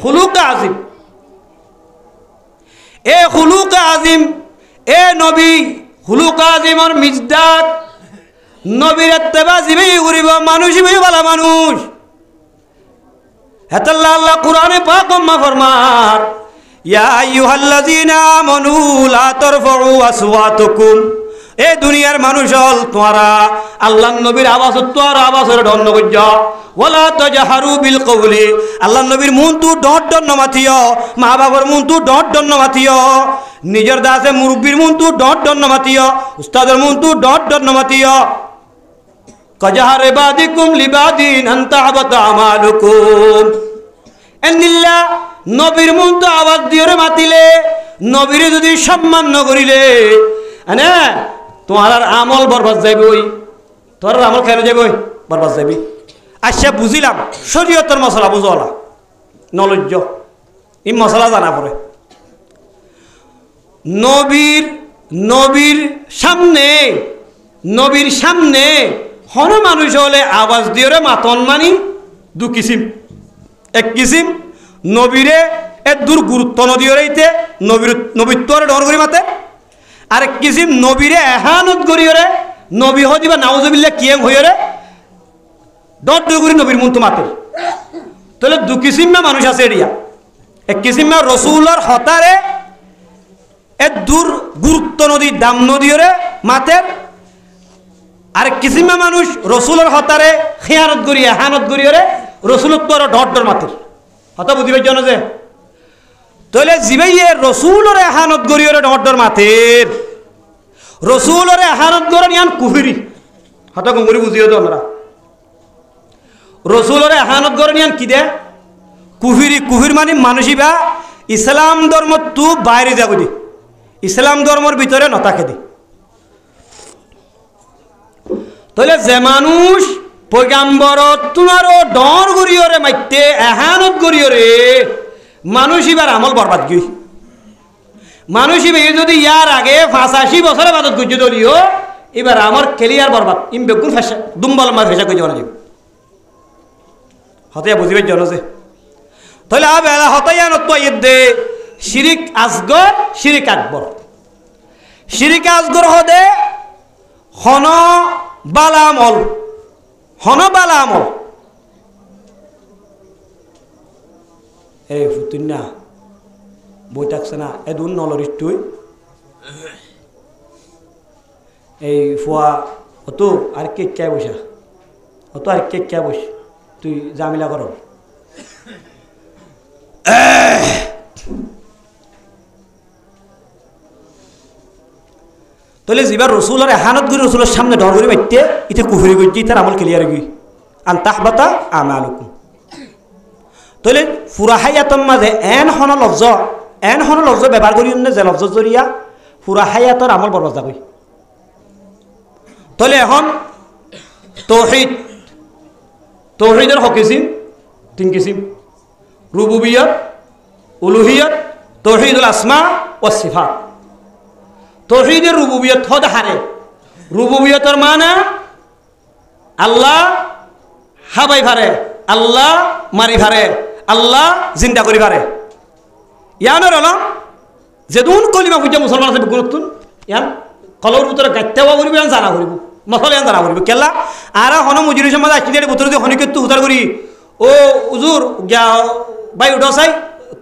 খুলুক আযীম, এ খুলুক আযীম, এ নবী খুলুক আযীমর মিজদাক নবীর ইত্তেবা জিবি করিব মানুষ হইবে ভালো মানুষ। হেতাল্লাহ আল্লাহ কুরআনে পাক মা ফরমার ইয়া আইয়ুহাল্লাযীনা আমানু লা তারফাউ আসওয়াতাকুম। এ দুনিয়ার মানুষ হল তোমরা আল্লাহর নবীর আওয়াজ তোর আওয়াজের দণ্ড কইজ ওয়ালা তাজহারু বিল কওলি। আল্লাহর নবীর মুন তু ডট মাথিও, মা বাবার মুন তু ডট মাথিও, নিজের দাসে মুরব্বির মুন তু ডট মাথিও, উস্তাদের মুন তু ডট মাথিও। কাজাহার ইবাদিকুম লিবাদিন আনতা আবাতা আমালুকুম। এনিল্লা নবীর মুন তো আওয়াজ দিওরে মাতিলে নবীরে যদি সম্মান ন করিলে আনে তোমার আমল বরবাদ যাইবই, তোর আমল কেন যাইবই বরবাদ যাইবি। আচ্ছা বুঝিলাম শরীয়তের মশলা বুঝলা নলজ্জ ই মশলা জানা পড়ে। নবীর সামনে হন মানুষ হলে আওয়াজ দিওরে মাতন মানি দু কিসিম। এক কিসিম নবীরে এর দূর গুরুত্ব নদীয় রইতে নবীত্বরে ডর করি মাতে, আরেক কিসিম নবীরে এহানত করিওরে নবী হদিবা নাউজুবিল্লাহ কিয়েম হইরে ডর করি নবীর মুন্ত মাতে। তাহলে দু কিসিমা মানুষ আছে এরিয়া। এক কিসিমা রসুলের হতারে এর দূর গুরুত্ব নদী দাম নদীরে মাতের, আরেক কিসিমা মানুষ রসুলের হতারে খেয়ানত করি এহানত করিওরে রসুলত্বর ডর মাতের হতা বুঝিবার জন্য যে তাহলে জিবাইয়ে রসুলরে এহানত গরিয়রে ডর মাতের রসুলরে এহানত গরন ইয়ান কুফরি হতা গঙ্গুরি বুঝিও তো আমরা রসুলরে এহানত গরন ইয়ান কি দে কুফির মানে মানুষই বা ইসলাম ধর্ম তু বাইরে যাব দি ইসলাম ধর্মর ভিতরে নতাকে দি। তাহলে যে মানুষ পয়গাম্বর তোমারও ডর গরিয়রে মাইতে এহানত গরিয়রে মানুষ এবার আমল বরবাদ গই। মানুষ এবার যদি ইয়ার আগে 85 বছরে বাদত গুজি দলিও এবার আমার ক্লিয়ার বরবাদ ইম বেগুন ফেসা দুম্বল মা ফেসা কই যাওয়া যাবে হতে বুঝিবার জন্য যে তাহলে আবেলা হতাইয়া নতইদ দে শিরিক আসগর শিরিক আকবর। শিরিক আসগর হদে হন বালা আমল এই ফুতুন্না বই থাকছে না এদুন নলরিস তুই এই ফুয়া অত আর কে কে বসা অত আর কে কে বস তুই জামিলা কর তাহলে যেবার রসুল আর এহানত গুলি রসুলের সামনে ডর করে বাইতে ইতে কুফরি করছি তার আমল ক্লিয়ার গই আন্তাহবাতা আমালুকুম তাহলে ফুরাহাইয়াতর মাঝে এন হন লফজ ব্যবহার করি যে লফজ জরিয়া ফুরাহাইয়াতর আমল বরবাদ যাবই তাহলে এখন তৌহিদের হকিসিম তিন কিসিম রুবুবিয়ত উলুহিয়ত তৌহিদুল আসমা ও সিফাত তৌহিদের রুবুবিয়ত হদ হারে রুবুবিয়তর মানে আল্লাহ হাবাই ভারে আল্লাহ মারি ভারে আল্লাহ জিন্দা করি ভারে ইয়ানোর হল যেদুন কলিমা বুঝা মুসলমান আছে গুরুত্ব ইয়ান কলর ভিতরে গাইতেও করিব ইয়ান জানা করিব মশলা ইয়ান জানা করিব কেলা আর হন মজুরি সমাজ আসছি ভিতরে দিয়ে হনিকে উদ্ধার করি ও উজুর বাই উঠা চাই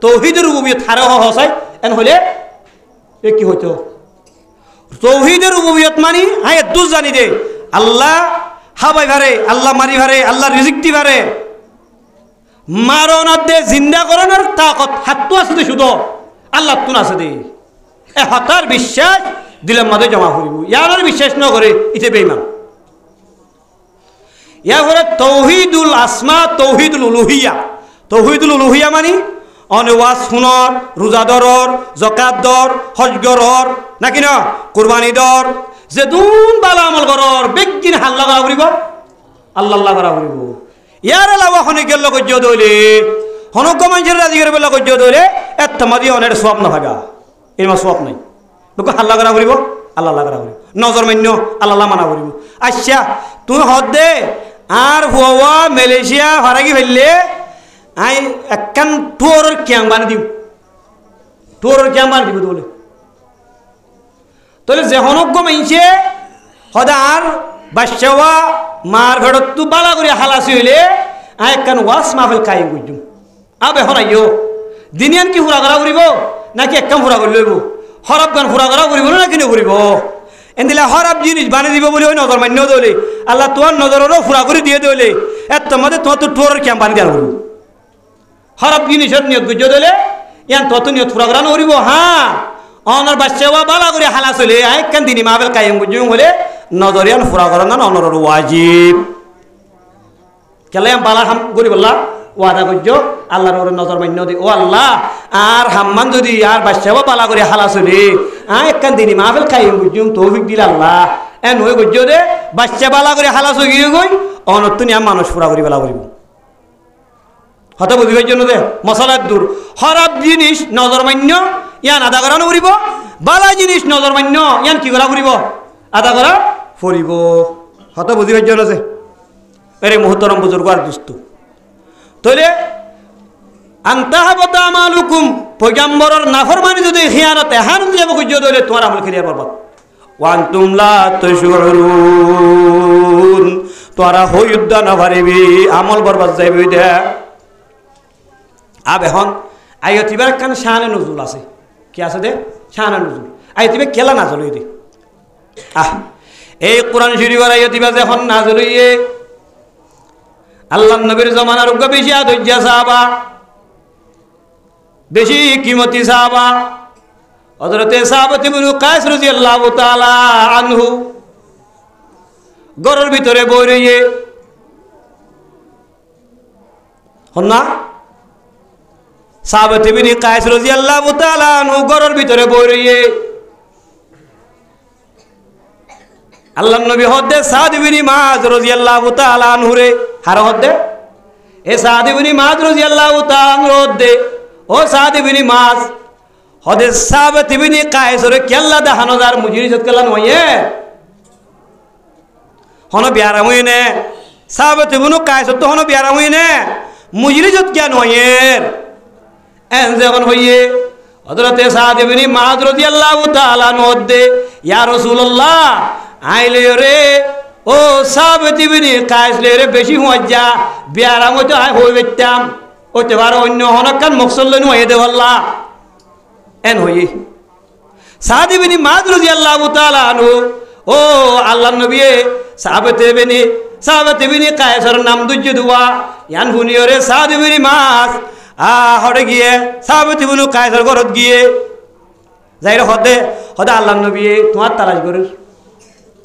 তৌহিদের রুবুবিয়ত হারে হসাই এন হলে এ কি হইতো তৌহিদের রুবুবিয়ত মানি হ্যাঁ এত জানি দে আল্লাহ হাবাই ভারে আল্লাহ মারি ভারে আল্লাহ রিজিকটি ভারে মারণার দে জিন্দা করানোর তাকত হাতটো আছে দে শুধু আল্লাহ তুন আছে দে এ হতার বিশ্বাস দিলের মাঝে জমা করিব ইয়ার বিশ্বাস ন করে ইতে বেইমান ইয়া করে তৌহিদুল আসমা তৌহিদুল উলুহিয়া মানি অনওয়াজ শুনর রোজাদরর জকাতদর হজগরর নাকি না কুরবানি দর যে দুন বালা আমল করর বেগিন হাল্লা করা করিব আল্লাহ করা করিব ইয়ার এলাওয়া হনে গেল গজ্য দইলে হনক মানুষের রাজি করে বেলা গজ্য দইলে এত মাদি অনের সওয়াব না ভাগা এর মা সওয়াব নাই লোক হাল্লা করা করিব আল্লাহ করা করিব নজর মান্য আল্লাহ মানা করিব আচ্ছা তুই হদ দে আর হুয়া মালয়েশিয়া ফারাগি ফেললে আই একখান টুয়োরের ক্যাম্প বানিয়ে দিব বলে তাহলে যে হনজ্ঞ মাইছে সদা আর বাচ্চাওয়া মার ঘরত তু বালা করে হালাসি হইলে আই একখান ওয়াস মাহফিল কায়েম করছুম আব এখন আইও দিনিয়ান কি ফুরা করা করিব নাকি একখান ফুরা করে লইব হরব গান ফুরা করা করিব না কিনে করিব এদিলে হরব জিনিস বানিয়ে দিব বলে ওই নজর মান্য দলে আল্লাহ তোমার নজরেরও ফুরা করে দিয়ে দলে এত তোমাদের তোমার তো টুয়োরের ক্যাম্প বানিয়ে দেওয়া করব হরব জিনিসের নিয়ত গুজ দিলে ইয়ান তত নিয়ত ফুরা করা নকরিব হ্যাঁ অনর বাচ্চাওয়া বালা করে হালা চলে আইকান দিনী মাহফিল কায়েম গুজুম হলে নজরিয়ান ফুরা করা না অনর ওয়াজিব কেলাম বালা হাম গরিব আল্লাহ ওয়াদা গুজ আল্লাহর ওর নজর মান্য দি ও আল্লাহ আর হাম্মান যদি আর বাচ্চাওয়া বালা করে হালা চলে আইকান দিনী মাহফিল কায়েম গুজুম তৌফিক দিল আল্লাহ এন হয়ে গুজ দে বাচ্চা বালা করে হালা চলে গই অনর তুনি মানুষ ফুরা করি বালা করিব হতে বুঝিবার জন্য দে মশলার দূর হরাব জিনিস নজর মান্য ইয়ান আদা করা নকরিব বালা জিনিস নজর মান্য ইয়ান কি করা করিব আদা করা ফরিব হতে বুঝিবার জন্য যে এরে মুহতরম বুজুর্গ আর দুস্থ তাইলে আন্তাহাবাতা আমালুকুম পয়গম্বরের নাফরমানি যদি খিয়ানত এহান যাব কইজ দইলে তোমার আমল ক্লিয়ার বরবাদ ওয়ান্তুম লা তাশউরুন তোরা হইউদ্দা না পারিবি আমল বরবাদ যাইবি দে আব এখন আইতিবার কান শানে নজুল আছে কি আছে দে শানে নজুল আইতিবে কেলা না জলই দে এই কোরআন শরীফের আইতিবা যখন না জলইয়ে আল্লাহর নবীর জামানার উগ্র বেশি আদর্য সাহাবা বেশি কিমতি সাহাবা হযরতে সাহাবত ইবনে কায়েস রাদিয়াল্লাহু তাআলা আনহু ঘরের ভিতরে বই রইয়ে হন না সাহাবত ইবনে কায়েস রাদিয়াল্লাহু তাআলা আনহু ঘরের ভিতরে বই রইয়ে আল্লাহর নবী হদে সাদ ইবনে মাজ রাদিয়াল্লাহু তাআলা আনহু রে হার হদে এ সাদ ইবনে মাজ রাদিয়াল্লাহু তাআলা আনহু হদে ও সাদ ইবনে মাজ হদে সাহাবত ইবনে কায়েস রে কেল্লা দেখানোর মুজিরি সত কেল্লা নয়ে হন বিয়ারাম হইনে সাহাবত ইবনে কায়েস তো হন বিয়ারাম হইনে মুজিরি সত কে নয়ে এন যেমন হইয়ে হযরতে সাদ ইবনে মাজ রাদিয়াল্লাহু তাআলা আনহু হদে ইয়া রাসূলুল্লাহ আইলে রে ও সাহাবত ইবনে কায়েস রে বেশি হজ্জা বিয়ারাম তো আই হই বেতাম ওতে বার অন্য হনকান মকসল লনু হয়ে দে আল্লাহ এন হই সাদ ইবনে মুআয রাদিয়াল্লাহু তাআলা আনহু ও আল্লাহর নবী সাহাবত ইবনে কায়েসের নাম দুজ্জ দুয়া ইয়ান হুনিয়রে সাদ ইবনে মুআয হড়ে গিয়ে সাহাবত ইবনে কায়েসের ঘরত গিয়ে যাইরে হদে আল্লাহর নবী তোমার তালাশ করে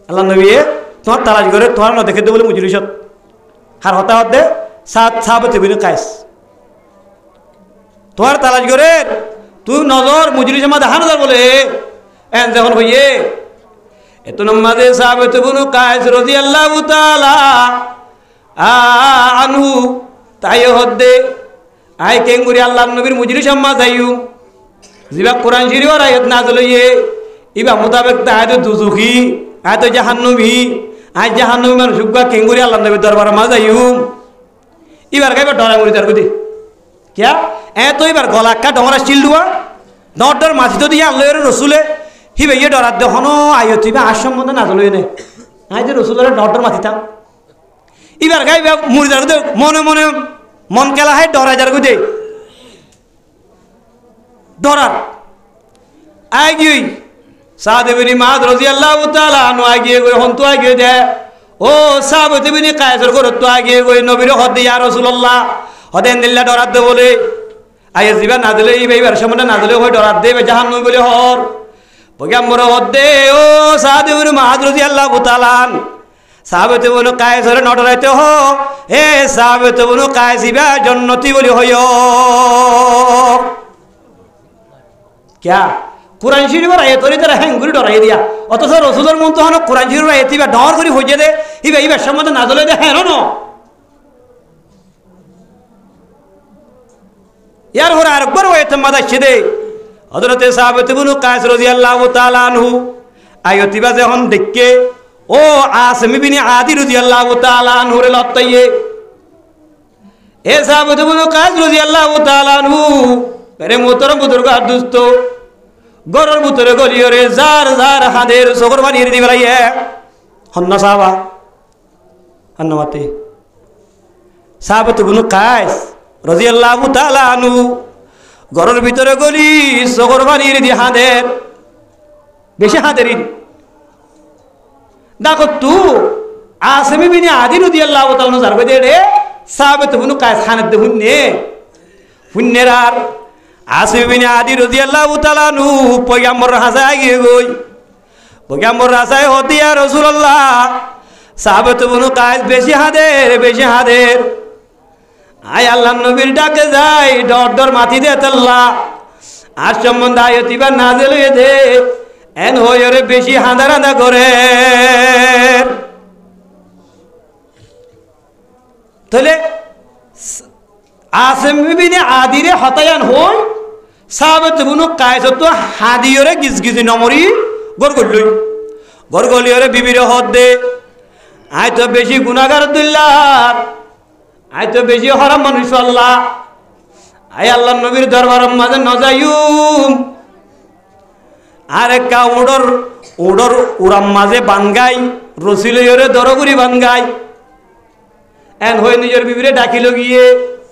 আল্লাহর নবী তোমার তালাশ করে তোমার না দেখে দে বলে মুজলিসত হার হতা হদে সাহাবত ইবনে কায়েস তোমার তালাশ করে তুই নজর মুজলিসের মধ্যে দেখা নজর বলে এন যখন হইয়ে এত নম্মাদে সাহাবত ইবনে কায়েস রাদিয়াল্লাহু তাআলা আনহু তাই হদে আই কেঙ্গুরি আল্লাহর নবীর মুজলিস আম্মা যাইউ জিবা কোরআন শরীফের আয়াত নাযিল হইয়ে ইবা মোতাবেক তাহাদ দুজুখি আয়াত জাহান্নামী আই জাহান্নামী মানুষ সুগা কেঙ্গুরি আল্লাহর নবীর দরবার মা যাইউ ইবার গাইবা ডরা মরি তার গদি কিয়া এত এবার গলা কা ডরা স্টিল দুয়া ডর মাছি তো দিয়া আল্লাহর রাসূলে হিবে ইয়ে ডরাত দেখনো আয়ত ইবা আসমন্ধ নাযিল হইনে আই যে রাসূলের ডর মাছিতাম ইবার গাইবা মরি তার গদি মনে মনে মন কেলা হয় ডরা যার গদি ডরার আগিয়ে সাদ ইবনে মুআয রাদিয়াল্লাহু তাআলা আনহু আগিয়ে গই হন্তু আগিয়ে দে ও সাহাবত ইবনে কায়েসের ঘর তো আগিয়ে গই নবীর হদ ইয়া রাসূলুল্লাহ হদেন দিল্লা ডরাত দে বলে আইয়ে জিবা না দিলে এইবার সামনে না দিলে হয় ডরাত দেবে জাহান্নাম বলে হর পয়গম্বর হদ দে ও সাদ ইবনে মুআয রাদিয়াল্লাহু তাআলা সাহাবত ইবনে কায়েসের নডরাইতে হ এ সাহাবত ইবনে কায়েস ইবা জান্নাতি বলি হইও क्या कुरान शरीफर आयत तर हैंगुरी डराई दिया अथच रसूलर मन तो हन कुरान शरीफर आयत इबा डर करी हइजे दे इबा इबा सम्बन्ध ना जले दे हेन न यार होर आरेकबार आयत मादा छेदे हजरत साहबत इब्ने कायस রাদিয়াল্লাহু তাআলা আনহু आयत इबा যখন দেখকে ও আসিম ইবনে আদি রাদিয়াল্লাহু তাআলা আনহু রে লত্তাইয়ে এ সাহবত ইব্নে কায়স রাদিয়াল্লাহু তাআলা আনহু मेरे मोहतरम बुजुर्ग दोस्तों गरर बुतरे गलियोरे जार जार हादेर सगर बानी दी बेलाई है हन्ना साहबा हन्नवाते साहबत इब्ने कायस রাদিয়াল্লাহু তাআলা আনহু গরর ভিতরে গলি সগর বানি दी हादेर বেশি হাদেরি দেখো তু আসিম ইবনে আদি রাদিয়াল্লাহু তাআলা জারবে দে সাহবত ইব্নে কায়স খানাত দে হুন্নেরার আসিম ইবনে আদি রাদিয়াল্লাহু তাআলা আনহু পয়গম্বর হাসায় গিয়ে গই পয়গম্বর হাসায় হদিয়া রাসূলুল্লাহ সাহাবত ইবনে কায়েস বেশি হাদের আয় আল্লাহর নবীর ডাকে যাই ডর মাথি দে আল্লাহ আর সম্বন্ধ আয়াত ইবা নাযিল হয়ে দে এন হয়রে বেশি হাঁদা করে তাহলে আসিম ইবনে আদিরে হতায়ান হই সাহাবত ইবনে কায়েস তো হাদিয়রে গিজগিজি নমরি গরগলিয়রে বিবিরে হদ দে আই তো বেশি গুনাহগার দিল্লার আই তো বেশি হারাম মানুষ আল্লাহ আই আল্লাহর নবীর দরবারের মাঝে নজায়ুম আরে কা উড়র উড়াম মাঝে বানগাই রসিলয়রে দরগুরি বানগাই এন হই নিজের বিবিরে ডাকিল গিয়ে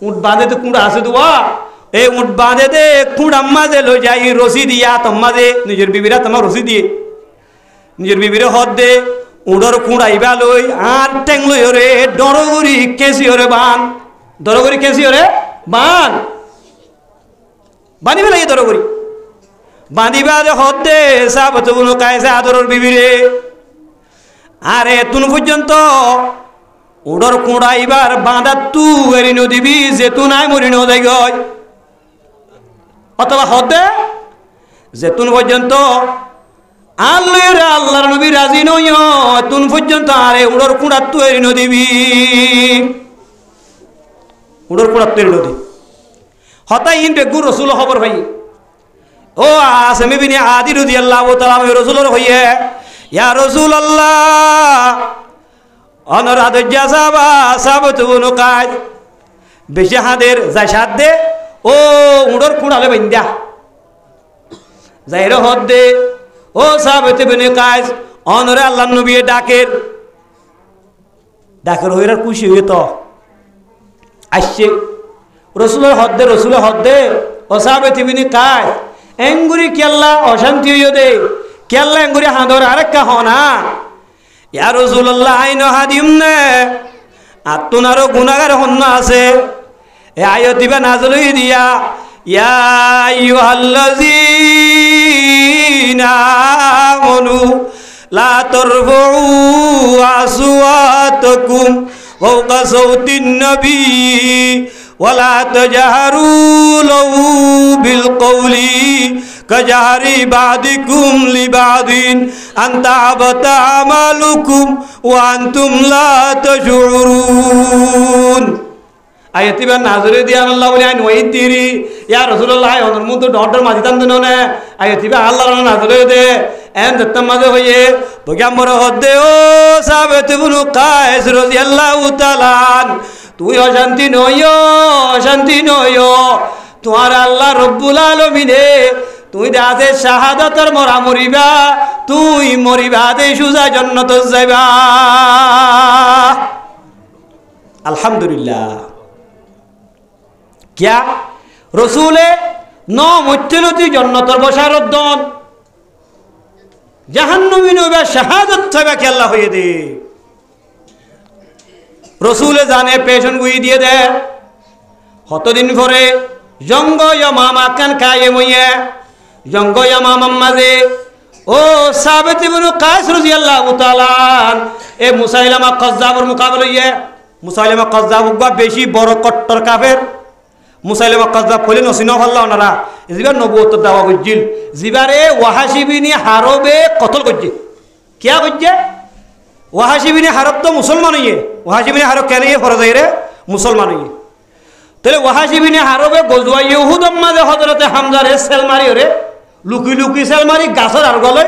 উঠ বাঁধে তো কুঁড়া আছে দুয়া এই উঠ বাঁধে দে কুঁড় আম্মাজে লই যাই রসি দিয়া তোমাজে নিজের বিবিরা তোমার রসি দিয়ে নিজের বিবিরে হদ দে উড়র কুঁড়াইবা লই আর টেং লই ওরে ডরগুড়ি কেসি ওরে বান দরগুড়ি কেসি ওরে বান বানিবে লাগে দরগুড়ি বাঁধিবা দে হদ দে সাহাবত ইবনে কায়েস আদরের বিবিরে আরে তুন পর্যন্ত উড়র কুঁড়াইবার বাঁধা তু এরিনো দিবি যে তু নাই মরিনো যাই গয় অথবা হদে যে তুন পর্যন্ত আল্লাহর নবী রাজি নই তুন পর্যন্ত আরে উড়র কুঁড়া তু এরিনো দিবি উড়র কুঁড়া তু এরিনো দিবি হতাই ইন বেগু রসুল খবর ভাই ও আসিম ইবনে আদি রাদিয়াল্লাহু তাআলা রাসূলের হইয়ে ইয়া রাসূলুল্লাহ অনুরাধ জাসাবা সাবত ইবনে কায়েস বেশি হাদের যাই সাদ দে ও উড়র কুঁড়ালে বইন্দা যাইরে হদ দে ও সাবত ইবনে কায়েস অনুরে আল্লাহর নবী ডাকের হইরার খুশি হয়ে তো আসছে রসুলের হদ দে ও সাবত ইবনে কায়েস এঙ্গুরি কেল্লা অশান্তি হইও দে কেল্লা এঙ্গুরি হাঁদর আরেকটা হনা ইয়া রাসূলুল্লাহ আইন হাদিম নে আত্মনারও গুনাহগার হন্য আছে এ আয়াতিবা নাযিল হই দিয়া ইয়া আইয়ুহাল্লাযীনা আমানু লা তারফাউ আসওয়াতাকুম ফাওকা সাওতিন নবী ওয়ালা তাজহারু লাহু বিল কওলি কাজহারি বাদিকুম লিবাদিন আন তা'বাতা আমালুকুম ওয়া আনতুম লা তাশউরুন আয়াতিবা নাযিল দিয়া আল্লাহ বলে আইন ওই তিরি ইয়া রাসূলুল্লাহ ওর মতো ডর মাঝি তান না আয়াতিবা আল্লাহর নাযিল দে এন দত্তম মাঝে হইয়ে পয়গম্বর হদে ও সাবিত ইবনে কায়েস রাদিয়াল্লাহু তাআলা তুই অশান্তি নইও তোমার আল্লাহ রব্বুল আলামিনে তুই দাসে শাহাদাতের মরা মরিবা তুই মরিবা দে সুজা জান্নাত যাইবা আলহামদুলিল্লাহ क्या रसूले न मुत्तलती जन्नतर बशारत दन जहन्नमी नबे शहादत थबे के अल्लाह होये दे रसूले जाने पेशन गुई दिए दे हतदिन परे जंग यमामा कान कायम हइए जंग यमामा माजे ओ साबित इब्ने कायस রাদিয়াল্লাহু তাআলা ए मुसाइलमा कज्जाबर मुकाबला हइए मुसाइलमा कज्जाब गो बेशी बड़ कट्टर काफिर मुसाइलमा कज्जाब फले नसिना हल्ला ओनारा जिबार नबुवत दावा গজ্জিল জিবারে ওয়াহাশিবিনি হারবে কতল গজ্জে क्या গজ্জে ওয়াহাশিবিনি হারব তো মুসলমান হইয়ে ওয়াহাশিবিনি হারব কেন ये ফরজ রে মুসলমান হইয়ে তাহলে ওয়াহাশিবিনি হারবে গজওয়া ইহুদম মাঝে হযরত হামজারে সেলমারি রে লুকি লুকি সেলমারি গাছর আর গলে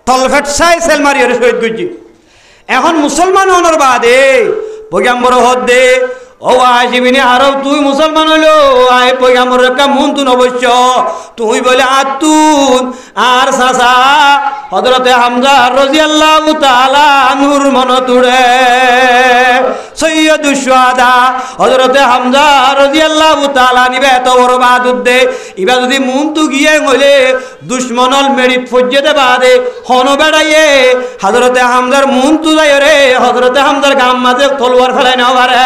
তলফেট সাই সেলমারি রে শহীদ গজ্জে এখন মুসলমান হওয়ার বাদে পয়গম্বর হদে ও ওয়াহাশিবিনি হারব তুই মুসলমান হইলো আয় পয়গম্বর কা মন তুন অবশ্য তুই বলে আতুন আর সাসা হযরত হামজা রাদিয়াল্লাহু তাআলা আনহুর মন তুড়ে সৈয়দুশ শুহাদা হযরত হামজা রাদিয়াল্লাহু তাআলা নিবে এত বড় বাহাদুর দে ইবা যদি মন তু গিয়ে হইলে দুশমনল মেরিট ফজ্জেতে বাদে হন বেড়াইয়ে হযরত হামজার মন তু যায় রে হযরত হামজার গাম মাঝে তলোয়ার ফেলাই নাও পারে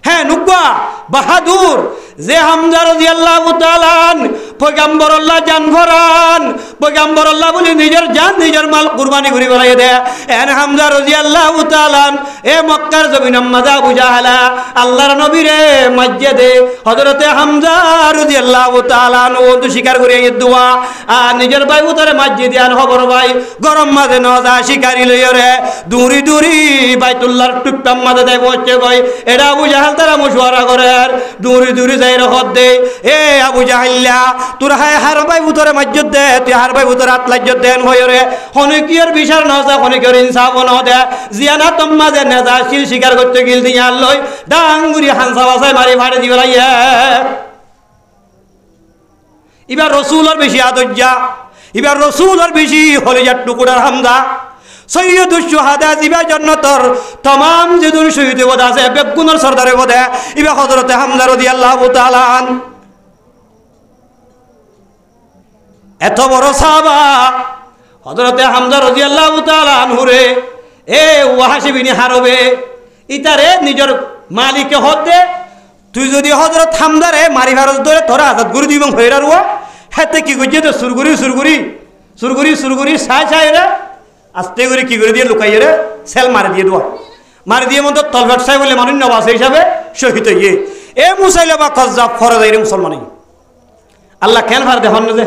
হ্যাঁ নুকা বাহাদুর যে হামজা রাদিয়াল্লাহু তাআলা পয়গম্বর আল্লাহ জান ফরান পয়গম্বর আল্লাহ বলি নিজের জান নিজের মাল কুরবানি করে বাড়াই দে এন হামজা রাদিয়াল্লাহু তাআলা এ মক্কার জমিন মাযা আবু জাহালা আল্লাহর নবী রে মসজিদে হযরতে হামজা রাদিয়াল্লাহু তাআলা ওদু শিকার করে এই দোয়া আর নিজের ভাই উতরে মসজিদে আন খবর ভাই গরম মাঝে নজা শিকারি লইয়া রে দূরি দূরি বাইতুল্লাহর টুকটাম মাঝে দেয় বসে কই এটা আবু জাহাল তারা মশওয়ারা করে দূরি দূরি যাই রহত দে এ আবু জাহাল্লা তোর হায় হার ভাই উতরে মসজিদ দে তুই হার ভাই উতরে আতলাজ্জত দেন হইরে রে হনিকিয়র বিচার নজা হনিকিয়র ইনসাফ ন দে জিয়ানা তম্মা যে নেজা শিল শিকার করতে গিল দিয়া লই ডাঙ্গুরি হানসা বাসায় মারি ফাড়ে দিবলাইয়া এবার রাসূলের বেশি আদজ্জা এবার রাসূলের বেশি হলিজার টুকুরার হামজা সৈয়দুশ শুহাদা জিবা জান্নাতর तमाम যেদুন শহীদ ওদা আছে বেগুনের সরদারে ওদা ইবা হযরত হামজা রাদিয়াল্লাহু তাআলা এত বড় সাহাবা হযরত হামজা রাদিয়াল্লাহু তাআলা আনহুরে এ ওয়াহাশিবিনি হারবে ইতারে নিজের মালিকে হতে তুই যদি হযরত হামজারে মারি ভারত ধরে তোরা আজাদ গুরু দিবং হইরা রুয়া হেতে কি গজে তো সুরগুরি সাই সাই রে আস্তে করে কি করে দিয়ে লুকাইয়ে রে সেল মারি দিয়ে দোয়া মারি দিয়ে মতো তলফাট সাহেব বলে মানুষ নবাস হিসাবে শহীদ হইয়ে এ মুসাইলামা কজ্জাব ফরজ আইরে মুসলমান আল্লাহ কেন ফার দেখুন যে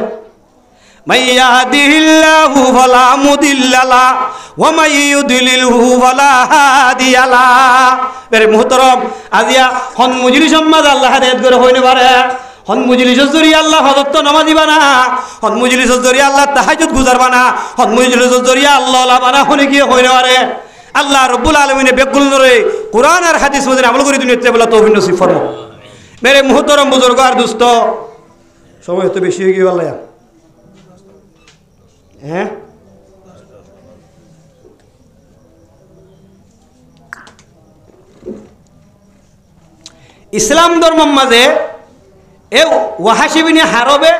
মাইয়াহদিহিল্লাহু ফালা মুদিল্লা লা ওয়া মাইয়ুদলিলহু ফালা হাদিয়া লা বেরে মুহতারাম আজিয়া হন মুজরি সমাজ আল্লাহ হেদায়েত করে হইনে পারে হন মুজলিসের জরিয়া আল্লাহ হযরত নামাজ দিবানা হন মুজলিসের জরিয়া আল্লাহ তাহাজ্জুদ গুজারবানা হন মুজলিসের জরিয়া আল্লাহ লাবানা হনে কি হইনে পারে আল্লাহ রব্বুল আলামিনে বেগুল নরে কুরআন আর হাদিস মধ্যে আমল করে দুনিয়াতে বলা তৌফিক নসিব ফরমা মেরে মুহতারাম বুজুর্গ আর দোস্ত সময় তো বেশি হয়ে গেল আল্লাহ হ্যাঁ ইসলাম ধর্মের মাঝে এ ওয়াহাশিবিনি হারবে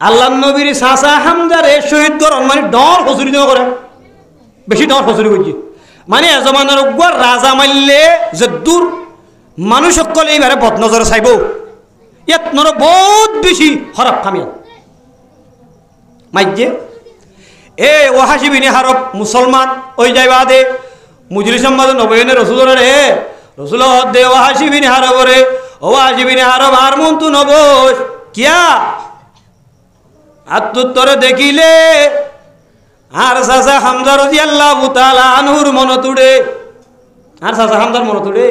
আল্লাহ নবীর চাচা হামজারে শহীদ করন মানে ডর হজুরি করে, বেশি ডর হজুরি করছি মানে এজমানের উপর রাজা মারলে যে দূর মানুষ সকলে এইবারে বদনজরে চাইব, ইয়াত নর বহুত বেশি হরফ খামিয়া মাইজে এ ওয়াহাসি বিনি হারব মুসলমান ওই যাইবা দে মুজলিস সম্মাদ নবীনে রসুলের রে রসুল দে ওয়াহাসি বিনি হারব রে ওয়াহাসি বিনি হারব আর মন তু নবস কিয়া আত্মুত্তরে দেখিলে আর চাচা হামজা রাদিয়াল্লাহু তাআলা আনহুর মন তুড়ে, আর চাচা হামজার মন তুড়ে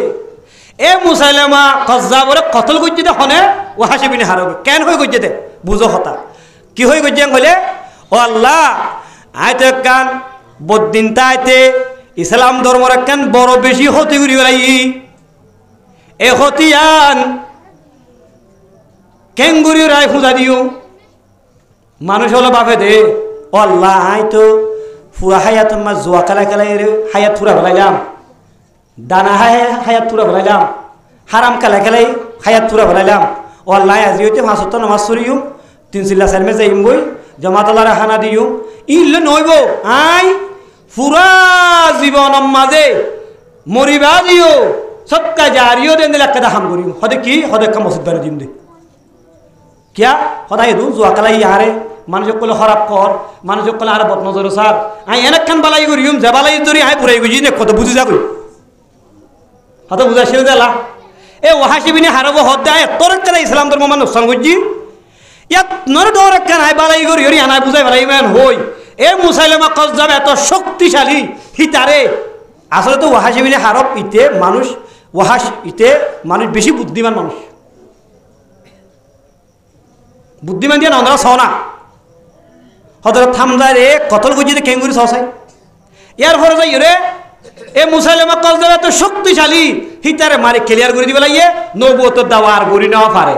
এ মুসাইলামা কজ্জাবরে কতল করছে দে হনে ওয়াহাসি বিনি হারব কেন হয়ে করছে দে বুঝো হতা কি হয়ে করছে হলে ও আল্লাহ আয়তে কান বদিন তাইতে ইসলাম ধর্মর কান বড় বেশি হতি করি বেড়াই এ হতিয়ান কেঙ্গুরি রায় ফুজা দিও মানুষ হলো বাপে দে ও আল্লাহ আই তো ফুয়া হায়াত মা জোয়া খেলা খেলাই হায়াত ফুরা ফেলাইলাম, দানা হায়াত ফুরা ফেলাইলাম, হারাম খেলা খেলাই হায়াত ফুরা ফেলাইলাম। ও আল্লাহ আজি হইতে 5 ওয়াক্ত নামাজ পড়িও, 3 চিল্লা সালমে যাইম বই জমাতলারে খানা দিও ইলে নইব আই পুরা জীবন মাঝে মরিবা দিও সবকা জারিও দেন দিলে একটা হাম করিও হদে কি হদে একটা মসজিদ বানিয়ে দিম দে কিয়া সদায় দু জোয়া কালাই আরে মানুষ কলে খারাপ কর মানুষ কলে আর বদনজর সার আই এনেকখান বালাই করিম যে বালাই ধরি আই পুরাই বুঝি নে কত বুঝি যা করি হয়তো বুঝাইছিল দেলা এ ওয়াহাসি বিনি হারব হদ দেয় তোর একটা ইসলাম ধর্ম মানুষ নুকসান করছি ইয়াত নর ডর একখান আই বালাই করি হরি আনাই বুঝাই বালাই ম্যান হই এ মুসাইলামা কজ্জাব এত শক্তিশালী হিতারে আসলে তো ওয়াহাসি বিনি হারব ইতে মানুষ ওয়াহাস ইতে মানুষ বেশি বুদ্ধিমান মানুষ বুদ্ধিমান দিয়ে নন্দরা সনা হজরত হামজা রে কতল গুজিতে কেঙ্গুরি সসাই ইয়ার পরে যাই রে এ মুসাইলামা কজ্জাব এত শক্তিশালী হিতারে মারে ক্লিয়ার করে দিবে লাইয়ে নবুয়তের দাওয়া আর গরি নেওয়া পারে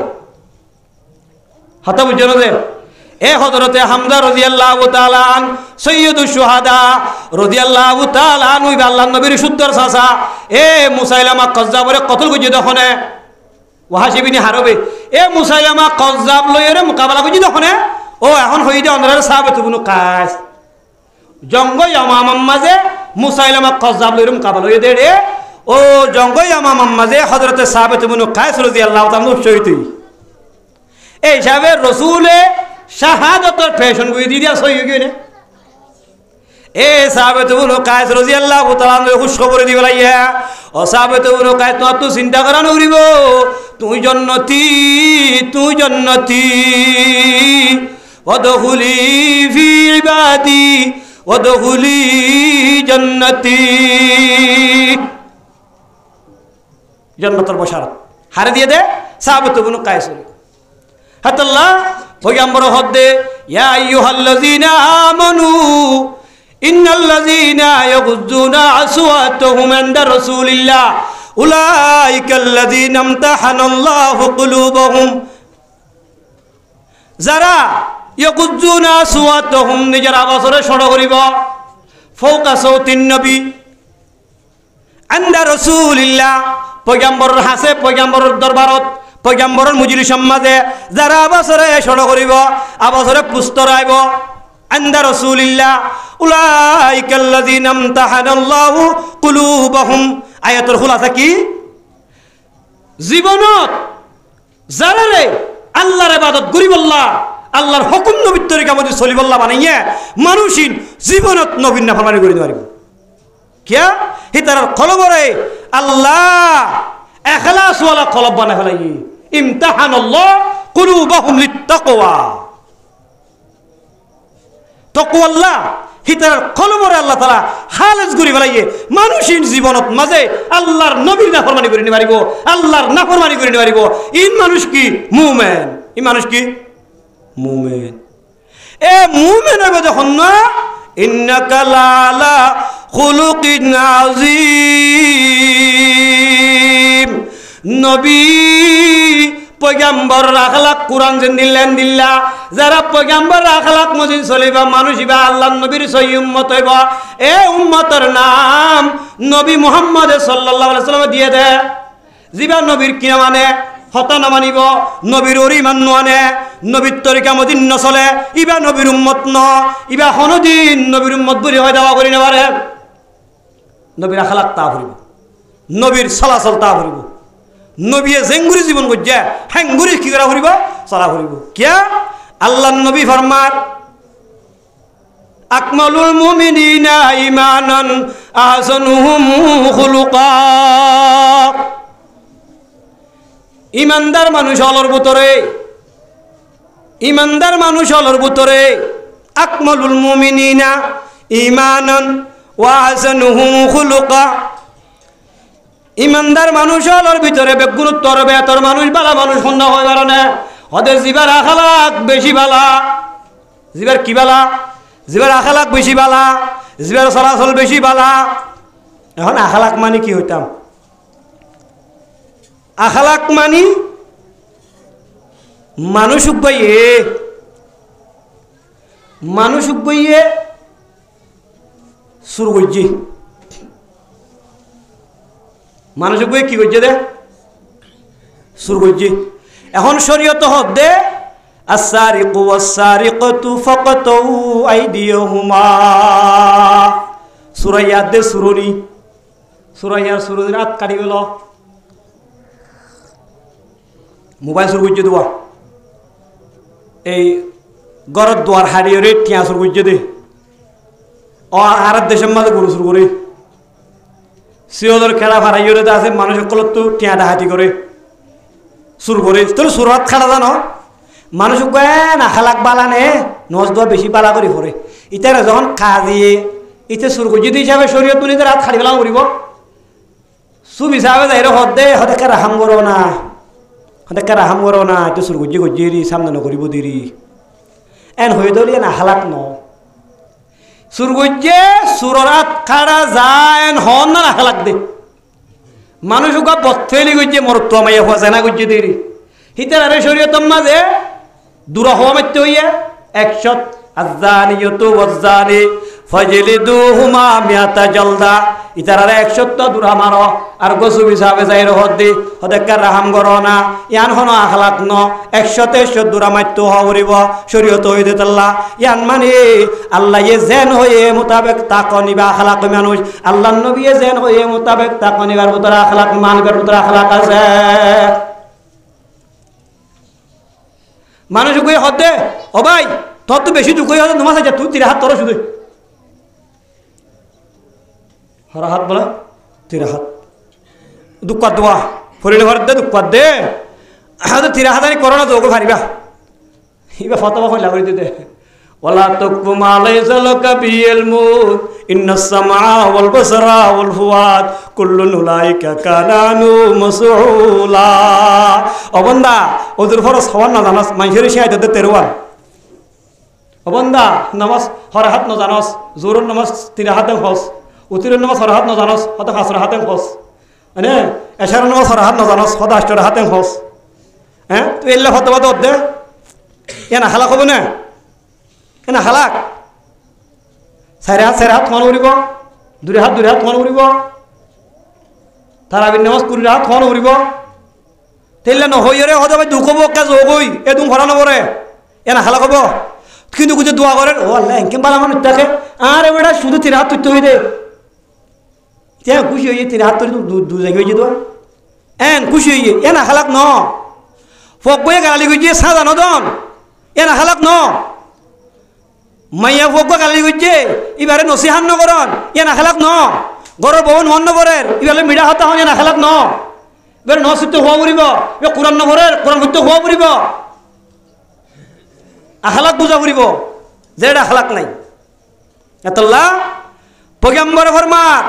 হতা বুঝছো না এ হযরতে হামজা রাদিয়াল্লাহু তাআলা আন সাইয়্যিদুশ শুহাদা রাদিয়াল্লাহু তাআলা আনহু আল্লাহর নবীর সুন্দর চাচা এ মুসাইলামা কজ্জাবরে কতল করছে তখনে ওয়াহাসি বিনি হারবে এ মুসাইলামা কজ্জাব লইরে মোকাবেলা করছে তখনে ও এখন হইদে অন্যরা সাহাবে তুবুন কাজ জঙ্গ ইয়ামাম মাঝে মুসাইলামা কজ্জাব লইরে মোকাবেলা হইদে রে ও জঙ্গ ইয়ামাম মাঝে হযরতে সাহাবে তুবুন কায়েস রাদিয়াল্লাহু তাআলা শহীদ এই হিসাবে রসুলে শাহাদাতের ফ্যাশন বই দিয়া সই হয়ে গেলে এ সাহাবে তো বলো কায়েস রাদিয়াল্লাহু তাআলা খুশ খবর দিবে লাইয়া ও সাহাবে তো বলো কায়েস তো চিন্তা করা নরিব তুই জন্নতি ওয়াদখুলি ফি ইবাদি ওয়াদখুলি জান্নাতি জান্নাতের বশারত হারে দিয়ে দে সাহাবে তো বলো কায়েস হাতাল্লাহ পয়গম্বর হদে ইয়া আইয়ুহাল্লাযীনা আমানু ইন্নাল্লাযীনা ইয়াগুযুনা আসওয়াতাহুম ইনদা রাসূলিল্লাহ উলাইকাল্লাযীনা ইমতাহানাল্লাহু কুলুবাহুম যারা ইয়াগুযুনা আসওয়াতাহুম নিজের আওয়াজরে সড় করিব ফাওকা সাউতিন নবী ইনদা রাসূলিল্লাহ পয়গম্বরের হাসে পয়গম্বরের দরবারত পয়গম্বরের মুজরি সমাজে যারা আবাসরে সড় করিব আবাসরে পুস্তর আইব আন্দা রাসূলিল্লাহ উলাইকাল্লাযীনা ইমতাহানাল্লাহু কুলুবাহুম আয়াতুল খুলাসা কি জীবনত যারা রে আল্লাহর ইবাদত করিবল্লাহ আল্লাহর হুকুম নবীর তরিকা মতে চলিবল্লাহ বানাইয়া মানুষিন জীবনত নবীর নাফরমানি করি পারিব কিয়া হিতার কলবরে আল্লাহ ইখলাস ওয়ালা কলব বানাই ফেলাই ইমতাহানাল্লাহ কুলুবাহুম লিত্তাকওয়া তাকওয়াল্লাহ হিতার কলবরে আল্লাহ তাআলা খালেজ করি ফেলাইয়ে মানুষিন জীবনত মাঝে আল্লাহর নবীর নাফরমানি করি নি পারিব আল্লাহর নাফরমানি করি নি পারিব ইন মানুষ কি মুমিন ই মানুষ কি মুমিন এ মুমিন হবে যখন না ইন্নাকা লালা খুলুকিন আযীম নবী পয়গম্বর আখলাক কুরআন যেন দিল্লা যারা পয়গম্বর আখলাক মজিদ চলিবা মানুষ ইবা আল্লাহর নবীর সহি উম্মত হইবা এ উম্মতের নাম নবী মুহাম্মদ সাল্লাল্লাহু আলাইহি সাল্লাম দিয়ে দে জিবা নবীর কি মানে হতা না মানিব নবীর ওর ইমান মানে নবীর তরিকা মদিন নচলে ইবা নবীর উম্মত ন ইবা হনদিন নবীর উম্মত বুড়ি হয় দাওয়া করি নেবারে নবীর আখলাক তা ভরিব নবীর চলাচল তা ভরিব নবীয়ে জেঙ্গুরি জীবন করছে হেঙ্গুরি কি করা ভরিব চলা ভরিব কিয়া আল্লাহ নবী ফরমার আকমালুল মুমিনিনা ঈমানান আহসানুহুম খুলুকা ইমানদার মানুষ হলর ভিতরে আকমালুল মুমিনিনা ঈমানান ওয়া আহসানুহুম খুলুকা ইমানদার মানুষ হলর ভিতরে গুরুত্বর বেতর মানুষ বালা মানুষ সন্ধ্যা হয় কারণে ওদের জিবার আখলাক বেশি বালা জিবার কি বালা জিবার আখলাক বেশি বালা জিবার চলাচল বেশি বালা এখন আখলাক মানে কি হইতাম আখলাক মানি মানুষ উগবাইয়ে সুর করছি মানুষ উগবাই কি করছে দে সুর করছি এখন শরীয়ত হদ্দে আস-সারিকু ওয়াস-সারিকাতু ফাকাতু আইদিয়াহুমা সুরাইয়াত দে সুরনি সুরাইয়ার সুরনি রাত কাটি গেল মোবাইল সুর করছে দেওয়া এই গরত দোয়ার হারিয়ে রে টিয়া সুর করছে দে আর দেশের মাঝে গরু সুর করে সিওদের খেলা ফারাইয়ে রে আছে মানুষের কলত তো টিয়া ডাহাতি করে সুর করে তোর সুরাত খেলা জানো মানুষ না খালাক বালা নে নজ দোয়া বেশি বালা করে পড়ে ইতারা যখন খা দিয়ে ইতে সুর করছে হিসাবে শরীয়ত তুলি রাত খাড়ি বেলা করিব সুব হিসাবে যাই হদে হদেকে রাহাম করো না হদেকে রাহাম করো না এটা সুর করছে গজ্জি সামনে নকরিব দেরি এন হয়ে দলি না হালাক ন সুর করছে সুরাত খাড়া যায় হন না হালাক দে মানুষ বথেলি গজ্জে মরত্ব মাইয়া হওয়া যায় না গজ্জি দেরি হিতার আরে শরীয়তর মাঝে দূরা হওয়া মারতে হইয়া 100 আয-যানিয়াতু ওয়াজ-যানি ফাজলিদুহুমা মিয়াতা জালদা ইতার আরে 100 দূরা মারো আর গসু হিসাবে যাই হদে হদেকার রাহাম করো না ইয়ান হনো আখলাক ন 100 দূরা মারতে হরিব শরীয়ত হইতে আল্লাহ ইয়ান মানে আল্লাহ এ জেন হয়ে মোতাবেক তাকনিবা আখলাক মানুষ আল্লাহর নবী এ জেন হয়ে মোতাবেক তাকনিবার ভিতরে আখলাক মানবের ভিতরে আখলাক আছে মানুষ কই হদে ও ভাই তোর তো বেশি দুঃখ হয়ে নমাজ আছে তুই 3 হাত তোর শুধু হর হাত বলা 3 হাত দুঃখ দোয়া ফরিলে ঘর দে দুঃখ দে আদে 3 হাত আনি করোনা তো ওকে ভারিবা ইবা ফতোয়া কইলা করে দিতে ওয়ালা তাকফু মা লাইসা লাকা বিইলমু ইন্নাস সামআ ওয়াল বাসারা ওয়াল ফুয়াদ কুল্লুন উলাইকা কানানু মাসউলা ও বান্দা ওদের ফরজ হওয়ার না জানাস মাইশের শিয়াইতে দে তেরওয়ান ও বান্দা নামাজ হর হাত ন জানাস জোরুর নামাজ 3 হাতে হস উতির নামাজ হর হাত ন জানাস হত 5 হাতে হস মানে এশার নামাজ হর হাত ন জানাস হত 8 হাতে হস হ্যাঁ তুই এল্লা ফতোয়া দে এনা হালাক হবে না এনা হালাক চারি হাত থন উড়িব 2 হাত থন উড়িব তারাবির নামাজ 20 হাত থন উড়িব তেলে নহইরে হতে ভাই দুঃখ হব কাজ হবই এ তুমি ভরা নবরে এনা হালাক হব কিন্তু কিছু দোয়া করেন ও আল্লাহ এনকে বালা মানুষ থাকে আর এবারে শুধু 3 হাত তুলতে হই দে তে খুশি হইয়ে 3 হাত তুলি দু জায়গা হইয়ে দোয়া এন খুশি হইয়ে এনা হালাক ন ফকবয়ে গালি গইয়ে সাজা নদন এনা হালাক ন মাইয়া ফকব গালি গইয়ে এবারে নসিহান নগরন এনা হালাক ন গর ভবন মন নগরের ইবালে মিডা হতা হন এনা হালাক ন এবারে নসিত হওয়া পড়িব এ কোরআন নগরের কোরআন হইতে হওয়া পড়িব আখলাক বুঝা পড়িব যে এটা আখলাক নাই এতল্লা পয়গম্বর ফরমান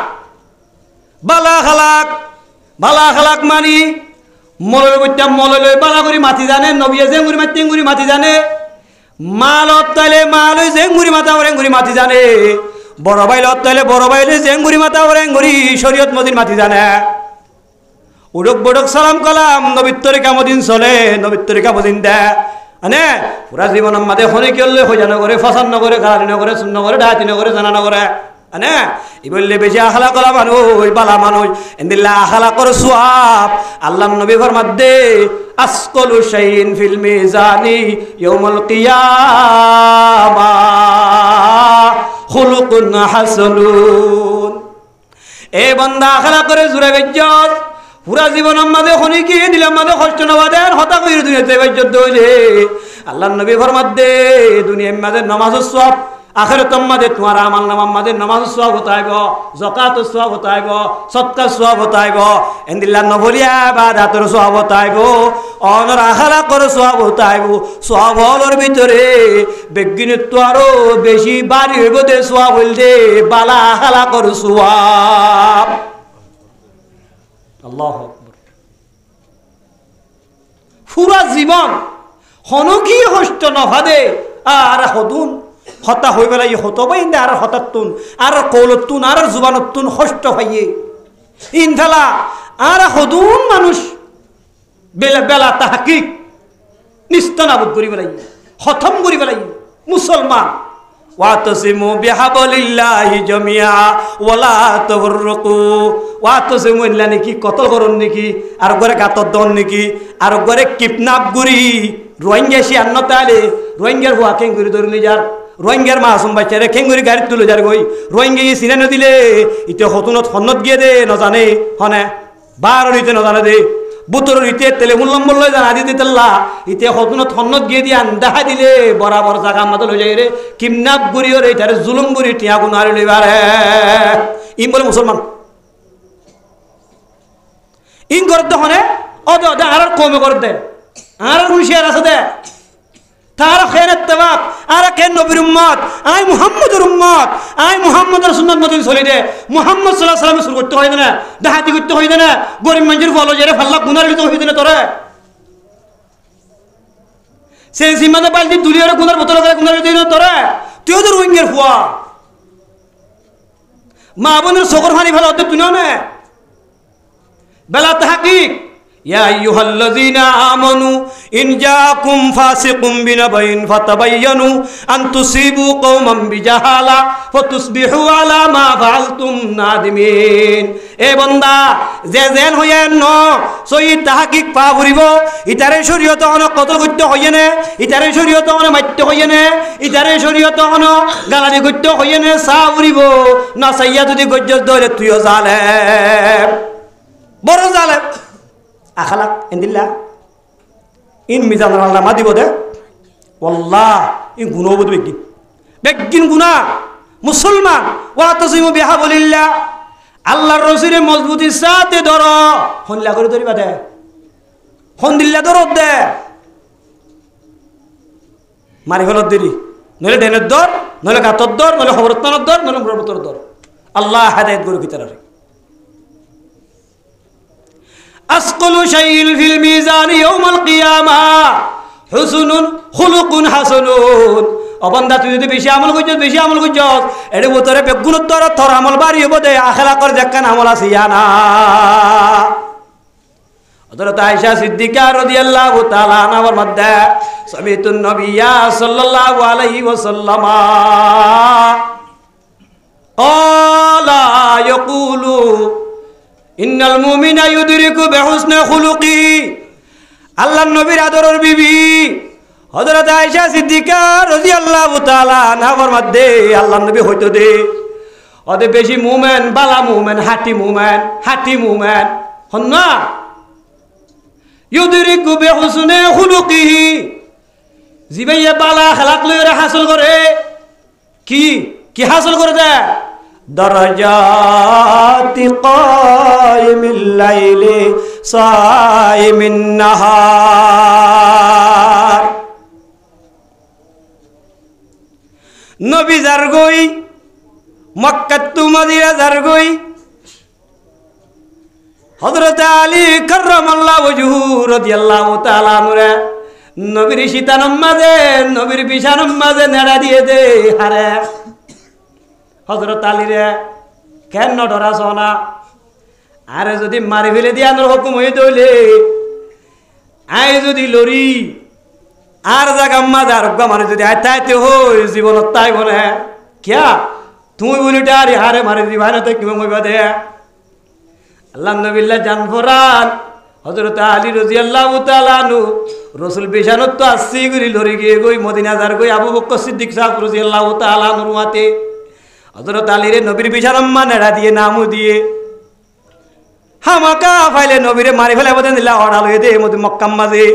বালা খালাক মানি মলয় বইটা মলয় বালা করি মাতি জানে নবিয়ে জেঙ্গুরি মাতি টেঙ্গুরি মাতি জানে মালত তাইলে মালই জেঙ্গুরি মাতা ওরেঙ্গুরি মাতি জানে বড় বাইলত তাইলে বড় বাইলে জেঙ্গুরি মাতা ওরেঙ্গুরি শরীয়ত মদিন মাতি জানে উড়ক বড়ক সালাম কালাম নবীর তরিকা মদিন চলে নবীর তরিকা মদিন দে মানে পুরা জীবন আমাদের হনে কেলে হইয়া নগরে ফসান নগরে গাড়ি নগরে শূন্য করে ডাহাতি নগরে জানা নগরে আনে ই বললে বেশি আখলা করা মানুষ বালা মানুষ এন্দিল্লা আখলা করে সোয়াব আল্লাহর নবী ফরমাত দে আসকালু শাইইন ফিল মিজানি ইয়াউমুল কিয়ামা খুলুকুন হাসানুন। এ বান্দা আখলা করে জুরে গজ্জত পুরা জীবন আমাদের খনি কি দিলাম আমাদের কষ্ট না দেন হতা করে দুনিয়াতে গজ্জত দইলে আল্লাহর নবী ফরমাত দে দুনিয়ার মাঝে নামাজের সওয়াব আখিরাতের মাঝে তোমার আমল নামার মাঝে নামাজের সওয়াব হতাইব যাকাতের সওয়াব হতাইব সদকার সওয়াব হতাইব এন্দিল্লা নফলিয়া ইবাদতের সওয়াব হতাইব অনর আখলা করে সওয়াব হতাইব সওয়াবর ভিতরে বেগিনিত আরো বেশি বাড়ি হইব দে সওয়াব হইল দে বালা আখলা করে সওয়াব। আল্লাহু আকবার। পুরা জীবন হনকি হষ্ট নভাদে আর হদুন হতা হই বেলাই হতো বাইন্দে আর হতাতুন আর কৌলতুন আর জুবানতুন হষ্ট হইয়ে ইনফালা আর হদুন মানুষ বেলা বেলা তাহকিক নিস্তনাবুদ করি বেলাই খতম করি বেলাই মুসলমান ওয়াতাসিমু বিহাবলিল্লাহি জামিআ ওয়ালা তাফাররাকু। ওয়াতাসিমু ইল্লা নাকি কতল করন নাকি আর গরে গাতর দন নাকি আর গরে কিডন্যাপ করি রোহিঙ্গা সে আন্নতালে রোহিঙ্গার হুয়া কেন করে ধরে যার রোহিঙ্গার মাসুম বাচ্চারে কেন করে গাড়ি তুলে যার গই রোহিঙ্গা ই সিনে নদিলে ইতে হতুনত হন্নত গিয়ে দে নজানে হনে বার হইতে নজানে দে বুতর ইতে তেলে মুল্লম বললে জানা দিতে তেল্লা ইতে হতুনত হন্নত গিয়ে দিয়ে আন্দাহা দিলে বরাবর জায়গা মাদল হয়ে যায় রে কিডন্যাপ করি ওরে তারে জুলুম করি টিয়া গুণ হারি লইবারে ইম বলে মুসলমান ইন করতে হনে অদ আর কমে করে দে আর হুঁশিয়ার আছে দে তারা খেয়ানত তেবাক আর কেন নবীর উম্মত আই মুহাম্মদের উম্মত আই মুহাম্মদের সুন্নাত মতন চলি দে মুহাম্মদ সাল্লাল্লাহু আলাইহি ওয়াসাল্লাম শুরু করতে হয় না ডাহাতি করতে হয় না গরিব মানুষের ফলো জেরে ফাল্লা গুনার লিতে হইতে না তোরে সে সীমাতে পাল্টি দুলিয়ার গুনার বোতল করে গুনার লিতে না তোরে তুইও তো রোহিঙ্গার ফুয়া মা বোনের সকর ফানি ফেলা হতে তুইও না বেলা তাহকিক ইয়া আইয়ুহাল্লাযীনা আমানু ইন জাআকুম ফাসিকুম বিনাবাইন ফাতাবায়ানু আন তুসিবু কওমান বিজাহালা ফাতুসবিহু আলা মা ফাআলতুম নাদিমিন। এ বান্দা যে যেন হইয়া ন সই তাহকিক পা ভরিব ইতারে শরীয়ত অন কতল করতে হইয়ে না ইতারে শরীয়ত অন মারতে হইয়ে না ইতারে শরীয়ত অন গালাদি করতে হইয়ে না সা ভরিব না সাইয়া যদি গজ্জত ধরে তুইও জালেম বড় জালেম আখালাক এন্দিল্লা ইন মিজান আল্লাহ মা দিব দে ওয়াল্লাহ ইন গুনাহ বদ বেগিন গুনাহ মুসলমান ওয়াতাসিমু বিহাবলিল্লাহ আল্লাহর রাসূলের মজবুতি সাথে ধরো হল্লা করে ধরিবা দে হন্দিল্লা ধরো দে মারি ফেলত দেরি নইলে ডেনের দর নইলে গাতর দর নইলে খবরস্থানের দর নইলে মুরব্বতর দর আল্লাহ হেদায়েত করে কিতারে আসকালু শাইইন ফিল মিজানি ইয়াউমাল কিয়ামা হুসনুন খুলুকুন হাসানুন। অবন্দা তুই যদি বেশি আমল করছস এর ভিতরে বেগুণত্বর তোর আমল বাড়ি হবো দে আখেরা কর যেখান আমল আছে না। হযরত আয়েশা সিদ্দিকা রাদিয়াল্লাহু তাআলা আনহার মধ্যে সামিতুন নবিয়্যা সাল্লাল্লাহু আলাইহি ওয়াসাল্লাম ক্বালা ইয়াকুলু ইন্নাল মুমিনা ইউদরিকু বিহুসনি খুলুকি। আল্লাহর নবীর আদরের বিবি হযরত আয়েশা সিদ্দিকা রাদিয়াল্লাহু তাআলা আনহার মধ্যে আল্লাহর নবী হইতো দে ওদের বেশি মুমিন বালা মুমিন হাঁটি মুমিন হন না ইউদরিকু বিহুসনি খুলুকিহি জিবাইয়া বালা খালাক লইরা হাসিল করে কি হাসিল করে দে দরজাতি কায়িমিল লাইলি সাইমিন নাহার। নবী জারগই মক্কা তু মদিনা জারগই হযরত আলী কাররামাল্লাহু ওয়াজহু রাদিয়াল্লাহু তাআলা আনহু নবীর শীতানম মাঝে নবীর বিছানম মাঝে নেড়া দিয়ে দে হারে হযরত আলী রে কেন ডরাছ না আরে যদি মারি ফেলে দিয়ে আনোর হুকুম হয়ে দইলে আই যদি লড়ি আর জায়গা মাঝে আর মানে যদি আইতে হই জীবনত তাই বলে কিয়া তুমি বলিটা আরে হারে মারে দিবা না তো কিবা মইবা দে আল্লাহ নবিল্লা জান ফরান হযরত আলী রাদিয়াল্লাহু তাআলা আনহু রাসূল বিশানত তো আসছি গরি লরি গিয়ে গই মদিনা যার গই আবু বকর সিদ্দিক সাহেব রাদিয়াল্লাহু তাআলা আনহু মাতে হযরত আলীর নবীর বিশারম্মা নেড়া দিয়ে নামও দিয়ে হামাকা ফাইলে নবীরে মারি ফেলে বদেন দিলা অড়াল হয়ে দে মধ্যে মক্কাম মাঝে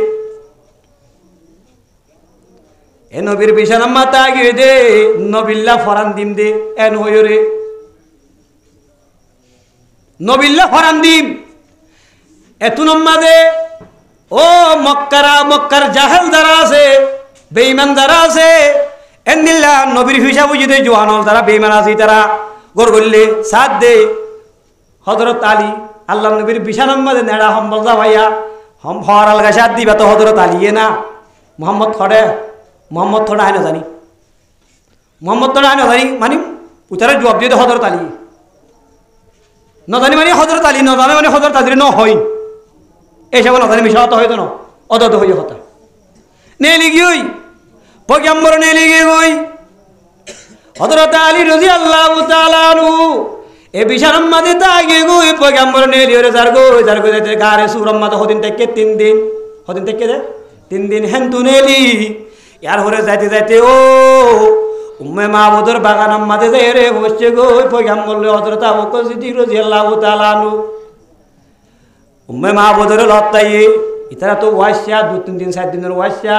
এ নবীর বিশারম্মা তা গিয়ে দে নবিল্লা ফরান দিম দে এন হইরে নবিল্লা ফরান দিম এত নম্মাদে ও মক্কার জাহেল যারা আছে বেঈমান যারা আছে এন্দিল্লা নবীর হিসাব বুঝিতে জোয়ানল তারা বেঈমান আছে তারা গর করলে সাথ দে হযরত আলী আল্লাহ নবীর বিশাল নম্মাদে নেড়া হম্বল যা ভাইয়া হম ফরাল গাছে হাত দিবা তো হযরত আলীয়ে না মোহাম্মদ থড়া হয় না জানি মোহাম্মদ থড়া হয় না জানি মানে উতারে জবাব দিয়ে হযরত আলী নজানি মানে হযরত আলী নজানে মানে হযরত আলী ন হয় এইসব নজানি মিশা হতা হয়তো না অদত হইয়া হতা নেলি গিয়ে পয়গম্বর নেলি গিয়ে গই হযরত আলী রাদিয়াল্লাহু তাআলা আনহু এ বিশারম্মাদে তা গিয়ে গই পয়গম্বর নেলি ওরে যার গো যাইতে গারে সুরম্মাদ হদিন থেকে 3 দিন হদিন থেকে দে 3 দিন হেন্তু নেলি ইয়ার হরে যাইতে ও উম্মে মাহমুদুর বাগান মাঝে যাই রে বসছে গো পয়গম্বর হযরত আবু বকর সিদ্দিক রাদিয়াল্লাহু তাআলা আনহু উম্মে মাহমুদুর লত্তাই ইতারা তো ওয়াসা 2-3 দিন 4 দিনের ওয়াসা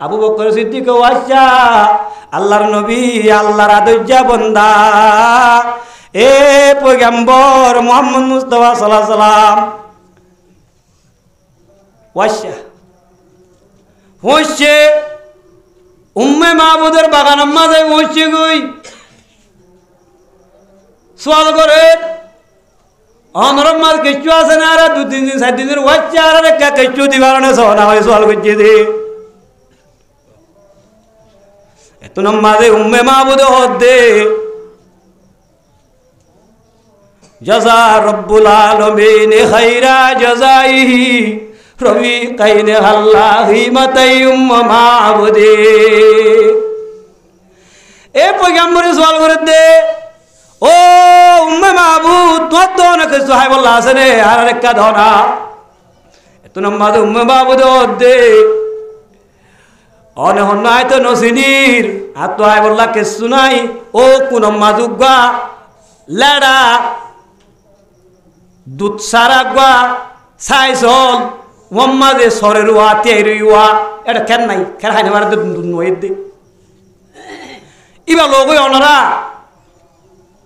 আবু বকর সিদ্দিক ওয়াসা আল্লাহর নবী আল্লাহর আদর্যা বান্দা এ পয়গম্বর মুহাম্মদ মুস্তাফা সাল্লাল্লাহু আলাইহি সাল্লাম ওয়াসা হচ্ছে উম্মে মাহমুদের বাগান মাঝে বসছে গই সোয়াল করে অনরম মাল কিছু আছে না আর 2-3 দিন 4 দিনের ওয়াচ্চা আর একটা কিছু দিবার না সোনা হয় সোয়াল করছে দে এত নামাজে উম্মে মাহমুদ হদে জাযা রব্বুল আলামিন খায়রা জাযাইহি রবি কাইনে আল্লাহি মাতাই উম্মে মাহমুদে এ পয়গম্বরে সোয়াল করে দে ও উম্মে মাহমুদ তোর তো অনেক সোহাই বল্লা আছে রে আর একটা ধনা এত নম্বর উম্মে মাহমুদ দে অনে হন নাই তো নসিনির আর তো আই বল্লা কিছু নাই ও কোন মাজুগা লেডা দুধ সারা গা সাইসল মোহাম্মদে সরের ওয়া তেরুয়া এটা কেন নাই খের হাইনে মারে নয় দে ইবা লোগই অনরা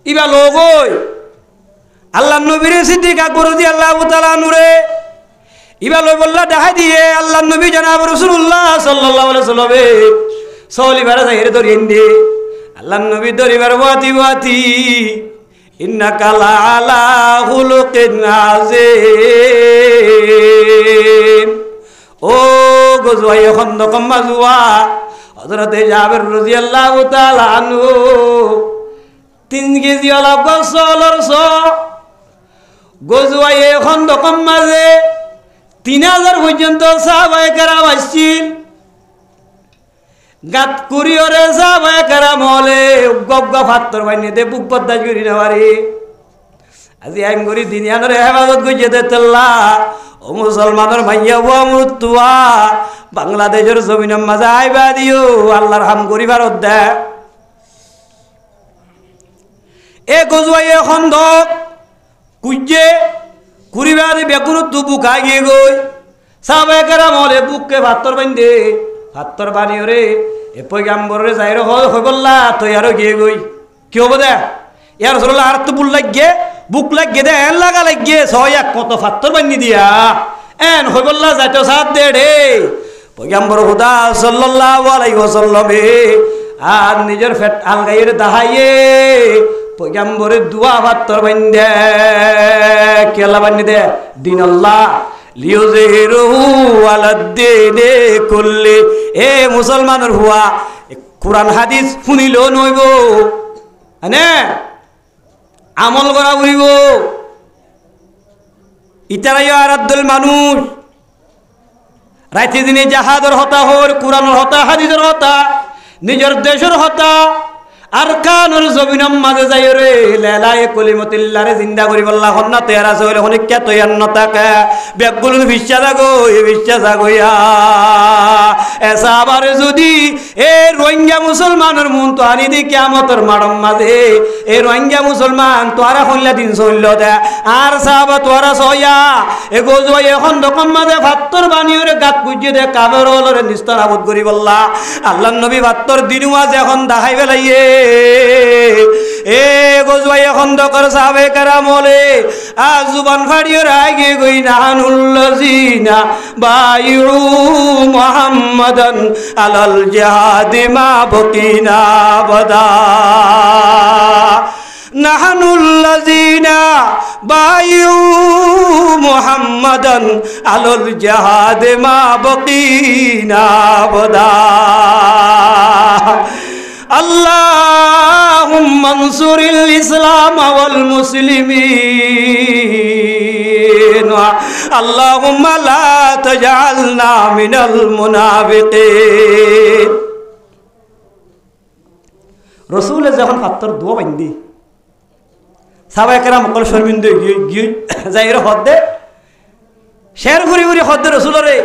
ইবা লোগই আল্লাহ নবীর সিদ্দিক আকবর রাদিয়াল্লাহু তাআলা নূরে ইবা লই বললা দেখাই দিয়ে আল্লাহ নবী জনাব রাসূলুল্লাহ সাল্লাল্লাহু আলাইহি ওয়াসাল্লাম সলিবার যাইরে ধরিন দে আল্লাহ নবী ধরিবার ওয়াতি ইন্নাকা লাআলা খুলুকিন আযীম ও গজওয়ায়ে খন্দক মাজওয়া হযরতে জাবের রাদিয়াল্লাহু তাআলা আনহু 3 কেজি আলা গোসলর গজওয়ায়ে খন্দক মাঝে 3000 পর্যন্ত সাহাবায়ে কেরাম আসছিল গাত কুরিয়রে সাহাবায়ে কেরাম হলে গগগা ফাত্তর বাইনে দে বুক বদ্দাজ করি না পারে আজি আইম করি দিনিয়ানের হেফাজত গইয়ে দেতল্লা ও মুসলমানের ভাইয়া ও মৃত্যুয়া বাংলাদেশের জমিনের মাঝে আইবা দিও আল্লাহর হাম করিবার দে এ গজওয়ায়ে খন্দক কুজে কুরিবারে বেকুরুত বুকা গিয়ে গই সাহাবায়ে কেরাম হলে বুককে ফাত্তর বাইন্দে ফাত্তর বানিও রে এ পয়গম্বরে যাইর হই বললা তুই আরো গিয়ে গই কি হবো দে ইয়ার রাসূলুল্লাহ আর তো বুক লাগিয়ে দে এন লাগা লাগিয়ে ছয় এক কত ফাত্তর বানি দিয়া এন হই বললা যাইতো সাথ দে রে পয়গম্বর খুদা সাল্লাল্লাহু আলাইহি ওয়াসাল্লাম আর নিজের ফেট আলগাইয়ের দাহাইয়ে পয়গম্বরে দুয়া ফাত্তর বানি দে কেলা বানি দে দিন আল্লাহ লিউযহিরুহু আলাদ্দিনে কুল্লি এ মুসলমানের হুয়া কুরআন হাদিস শুনিল নইব আনে আমল করা হইব ইতারাই আরাদ্দুল মানুষ রাইতে দিনে জাহাদর হতা হর কুরআনের হতা হাদিসের হতা নিজের দেশের হতা আরকানুল জমিনম মাঝে যাই রে লেলায়ে কলিমতুল্লাহরে জিন্দা করি বল্লা হন্না তেরা সইলে হনিকা তয়ান্ন টাকা বেগুল বিশ্বাস আগো বিশ্বাস আগইয়া এসা আবার যদি এ রোহিঙ্গা মুসলমানের মন তো আনি দি কিয়ামতের মাড়ম মাঝে এ রোহিঙ্গা মুসলমান তোরা হইলা দিন সইল দে আর সাহাবা তোরা সইয়া এ গোজয় এখন রকম মাঝে ভাত্তর বানিয়রে গাত পুজিয়ে দে কাবর হলরে নিস্তারাবত করি বল্লা আল্লাহর নবী ভাত্তর দিনুয়া যখন দেখাই বেলাইয়ে এ গোজবাই খন্দকর সাহাবে কেরাম বলে আজ জুবান ফাড়িয়ে রাগে গই নাহানুল্লাযিনা বায়ু মুহাম্মাদান আলাল জিহাদি মা বকিনা বাদা নাহানুল্লাযিনা বায়ু মুহাম্মাদান আলাল জিহাদি মা বকিনা বাদা اللهم انصر الإسلام والمسلمين اللهم لا تجعلنا من المنافقين رسول যখন পাত্তর দোয়া বান্ধি সাহাবায়ে কেরাম কল শর্মিন্দে গিয়ে যাইরে হদ্দে শের ঘুরি ঘুরি হদ্দে রাসূলরে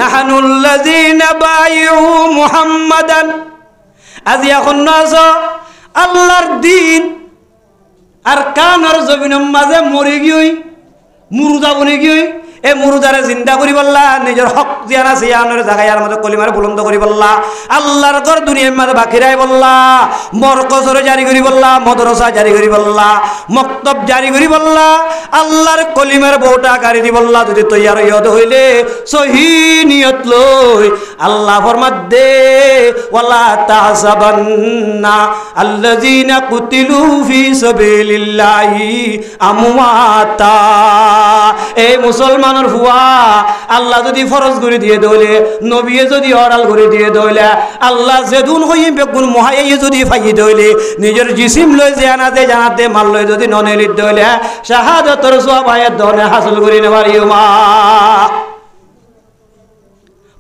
নাহানুল্লাযিনা বায়ু মুহাম্মাদান আজি এখন নাজ আল্লাহর দিন আর কানার জমিনের মাঝে মরে গিয়ে মুরুদা বনে গিয়ে এ মুরুদারে জিন্দা করি বললা নিজের হক জিয়ান আছে ইয়ানের জায়গার মধ্যে কলিমার বুলন্দ করি বললা আল্লাহর ঘর দুনিয়ার মাঝে বাকিরাই বললা মরকজর জারি করি বললা মাদ্রাসা জারি করি বললা মক্তব জারি করি বললা আল্লাহর কলিমার বউটা গাড়ি দি বললা যদি তৈয়ার ইয়দ হইলে সহি নিয়ত লই আল্লাহ ফরমাত দে ওয়ালা তাহসাবান্না আল্লাযিনা কুতিলু ফি সাবিলিল্লাহি আমওয়াতা এই মুসলমান হুয়া আল্লাহ যদি ফরজ করে দিয়ে দইলে নবীয়ে যদি অরাল করে দিয়ে দইলে আল্লাহ যেদুন হই বেগুন মহায়ে যদি ফাইয়ে দইলে নিজের জিসিম লই জানাতে মাল লই যদি ননেলি দইলে শাহাদাতের সওয়াবায়ে দনে হাসিল করে নেবার ইমা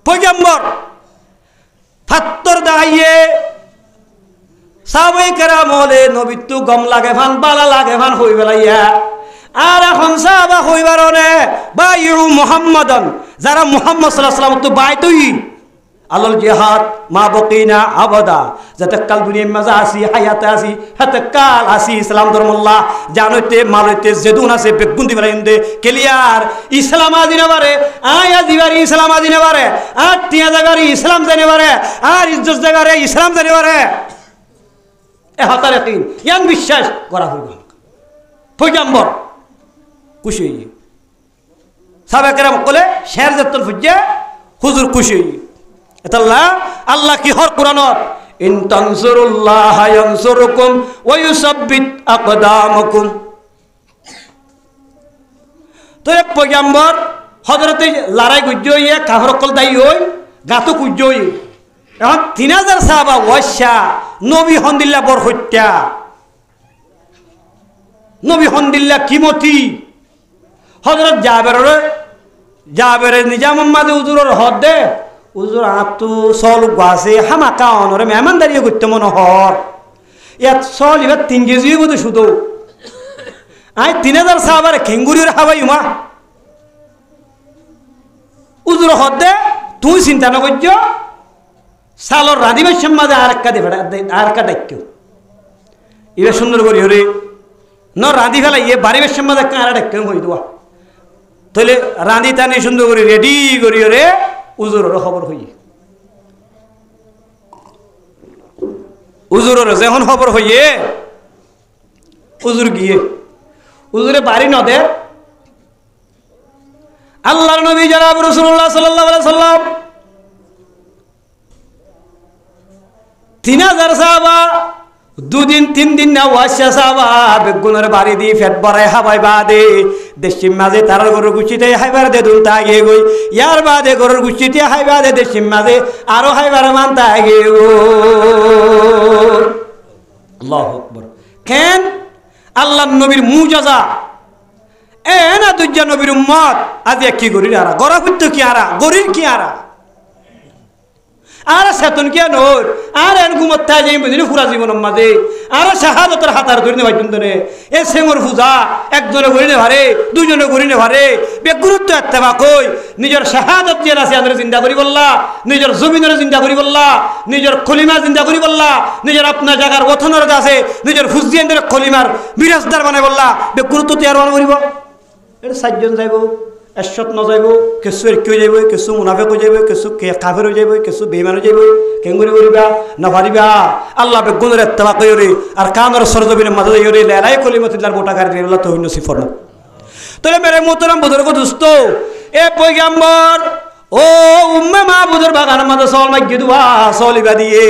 পয়গম্বর ফাত্তর দাইয়ে সাহাবায়ে কেরাম বলে নবী তো গম লাগে ফান বালা লাগে ফান হই বেলাইয়া আর এখন সাহাবা হইবার নে বায়ু মুহাম্মাদান যারা মুহাম্মদ সাল্লাল্লাহু আলাইহি ওয়াসাল্লাম তো বাইতুই আলাল জিহাদ মা বকিনা আবাদা যাতে কাল দুনিয়ার মাঝে আসি হায়াতে আসি হাতে কাল আসি ইসলাম ধর্মল্লাহ জানতে মালতে জেদুন আছে বেগুন দিবারে ইন্দে ক্লিয়ার ইসলাম আদিনে বারে আয়া দিবারে ইসলাম আদিনে বারে আর টিয়া জায়গারে ইসলাম জানে বারে আর ইজ্জত জায়গারে ইসলাম জানে বারে এ হাতার ইয়াকিন ইয়ান বিশ্বাস করা হইবে পয়গম্বর খুশি হই সাহাবা কেরাম কলে শের জাতল ফুজ্জা হুজুর খুশি হই এতাল্লাহ আল্লাহ কি হর কুরআনত ইন তানসুরুল্লাহ ইয়ানসুরুকুম ওয়া ইউসাব্বিত আকদামাকুম তো এক পয়গম্বর হযরতে লড়াই গুজ্জো ইয়ে কাফর কল দাই হই গাতো গুজ্জো হই এখন 3000 সাহাবা ওয়াশা নবী হন্দিল্লাহ বর হত্যা নবী হন্দিল্লাহ কিমতি হযরত জাবেরের নিজাম মাঝে হুজুরের হদ দে হুজুর আতু সল গাছে হামাকা অনরে মেহমানদারি করতে মনে হর ইয়াত সল এবার 3 কেজি গো শুধু আই 3000 সাহাবার খেঙ্গুরির হাওয়াই মা হুজুর হদ দে তুই চিন্তা না করছ সালর রাধিবের সম্মাদে আরেকটা দে আরেকটা ডাক্য এবার সুন্দর করি হরে ন রাঁধি ফেলা ইয়ে বাড়িবের সম্মাদে কারা ডাক্য হই দেওয়া তাহলে রাঁধি টানি সুন্দর করে রেডি করি রে উজুরের খবর হই উজুরের যখন খবর হইয়ে উজুর গিয়ে উজুরে বাড়ি নদে আল্লাহর নবী জনাব রাসূলুল্লাহ সাল্লাল্লাহু আলাইহি সাল্লাম 3000 সাহাবা দুদিন 3 দিন না ওয়াশা সাহাবা বেগুনের বাড়ি দি ফেট ভরাই হাবাই বাদে দেশিম মাঝে তার গরুর গুছিতে হাইবার দে দুন তাগে গই ইয়ার বাদে গরুর গুছিতে হাইবা দে দেশিম মাঝে আরো হাইবার মান তাগে গো আল্লাহু আকবার কেন আল্লাহর নবীর মুজাজা এ না দুজ্জা নবীর উম্মত আজ কি করি আরা গরা ফুট কি আরা গরির কি আরা আর সেতন কিয়া নোর আর এন ঘুমত যাই বুঝিনি পুরা জীবন মাঝে আর শাহাদতের হাতার ধরে নেওয়ার জন্য এ সেঙর পূজা একজনে ঘুরি নে ভারে দুজনে ঘুরি নে ভারে বেগুরুত্ব এত্তেবা কই নিজের শাহাদত যে আছে আদরে চিন্তা করি বললা নিজের জমিনের চিন্তা করি বললা নিজের খলিমা চিন্তা করি বললা নিজের আপনার জায়গার ওথনের আছে নিজের ফুজিয়ানদের খলিমার বিরাজদার বানাই বললা বেগুরুত্ব তৈয়ার বানা করিব এটা 4 জন যাইব এশত নযাইব কিছু এরকি যাইব কিছু মুনাফেক হয়ে যাইব কিছু কাফের হয়ে যাইব কিছু বেইমান হয়ে যাইব কেঙ্গুরি করিবা নভারিবা আল্লাহ বেগুনের এত্তেবা কইরে আর কামর সরজবিনের মাঝে যাইরে লেলাই কলিমতিল্লার মোটা গাড়ি দিয়ে আল্লাহ তহিন নসিব ফরমা তবে মেরে মোহতারাম বুজুর্গ দোস্ত এ পয়গাম্বর ও উম্মে মাহবুদের বাগানের মাঝে সল মাইকে দুয়া সলিবা দিয়ে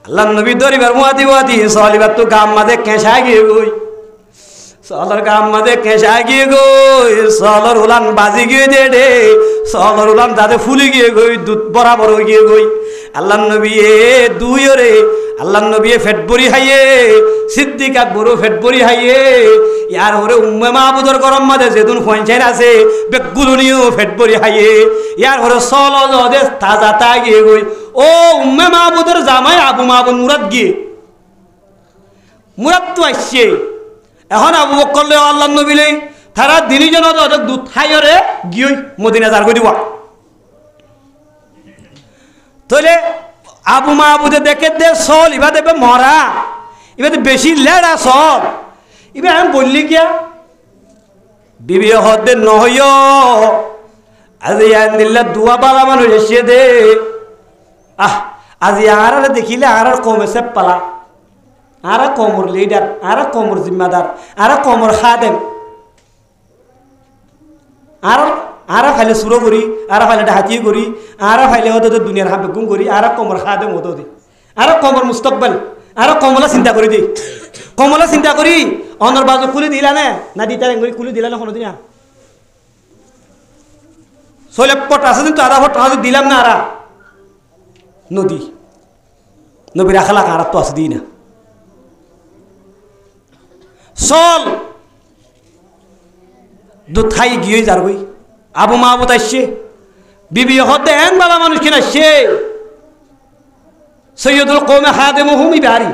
আল্লাহ নবী দরিবার মুয়াদি ওয়াদি সলিবার তো গাম মাঝে কেঁচা গিয়ে গই সলর গাম মাঝে কেঁচা গিয়ে গই সলর উলান বাজি গিয়ে দে সলর উলান দাদে ফুলি গিয়ে গই দুধ বরাবর গিয়ে গই আল্লাহ নবী দুই রে আল্লাহ নবী ফেট বড়ি হাইয়ে সিদ্দিক আকবরও ফেট বড়ি হাইয়ে ইয়ার ওরে উম্মে মাহবুদর গরম মাঝে যেদিন পঞ্চায়েত আছে বেগুলনিও ফেট বড়ি হাইয়ে ইয়ার ওরে সল দে তাজা তা গিয়ে গই ও উম্মে মাহবুদর জামাই আবু মাহবুদ মুরাদ গিয়ে মুরাদ তো আসছে এখন আবু বকর আল্লাহ নবীলে তারা দিনই যেন দুধ খাইরে গিয়ে মদিনা যার করে দিবা তাহলে আবু মাহবুদে দেখে দে সল ইবা দেবে মরা ইবা বেশি লেড়া সল ইবা আমি বললি গিয়া বিবি হদে নহয় আজি আনিল্লা দুয়া বালা মানুষ এসে দে আজি আর দেখিলে আর কমেছে পালা আর কমর লিডার আর কমর জিম্মাদার আর কমর খাদেম আর ফাইলে সুরো করি আর ফাইলে ডাহাতি করি আর ফাইলে হতো দুনিয়ার হাম বেগুম করি আর কমর খাদেম হতো দি আর কমর মুস্তকবেল আর কমলা চিন্তা করি দি কমলা চিন্তা করি অনর বাজু খুলি দিলা না দিতা রেঙ্গুরি খুলি দিলা না কোনোদিন শৈলে পট আছে কিন্তু আধা ফট দিলাম না আরা নদী নবী রাখালা আর তো আছে দিই না চল দুথাই গিয়ে যার গই আবু মাহবুদ আসছে বিবি হতে এন বালা মানুষ কিনা আসছে সৈয়দুল কৌমে খাদেম হুমি বাড়ি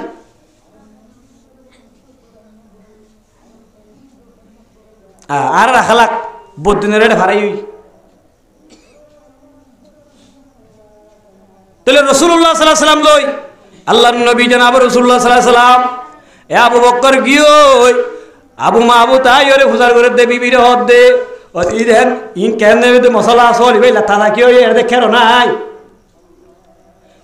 আর রাখালাক বদিনের ভাড়াই তাহলে রসুল্লাহ সাল্লাহ সাল্লাম লই আল্লাহ নবী জানাব রসুল্লাহ সাল্লাহ সাল্লাম এ আবু বকর গিয়ে আবু মাহবুদ তাই ওরে ফুজার করে দে বিবির হদ দে দেন ইন কেন দেবে মশলা আসল ভাই লাতা থাকি এর দেখের নাই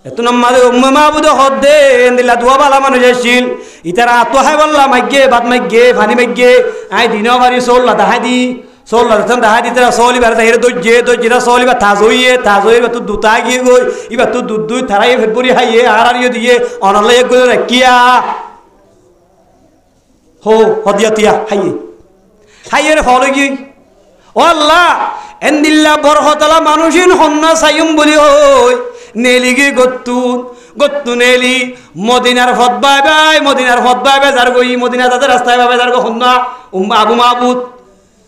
এত নামাজে উম্মে মাহবুদ হদ দে দিলা দুয়া বালা মানুষ এসেছিল ইতারা আতো হাই বললা মাইগে বাদ মাইগে ফানি মাইগে আই দিনও বাড়ি চল দাহাই দি চল দাহাই দি তারা চল ইবার হের দজ্জে চল ইবার তাজ হইয়ে তু দুটা গিয়ে গই ইবার তু দুধ দুই থারাই ফেটবরি হাইয়ে আর দিয়ে অনলে এক গলে রাখিয়া হো হদিয়া তিয়া হাইয়ে রে ফল গিয়ে ও আল্লাহ এন্দিল্লা বরহতলা মানুষিন হন্না সাইম বলি হই নেলি গে গত্তু নেলি মদিনার ফতবাই বাই যার গই মদিনা তাদের রাস্তায় বাই যার গো হন্না আবু মাহবুদ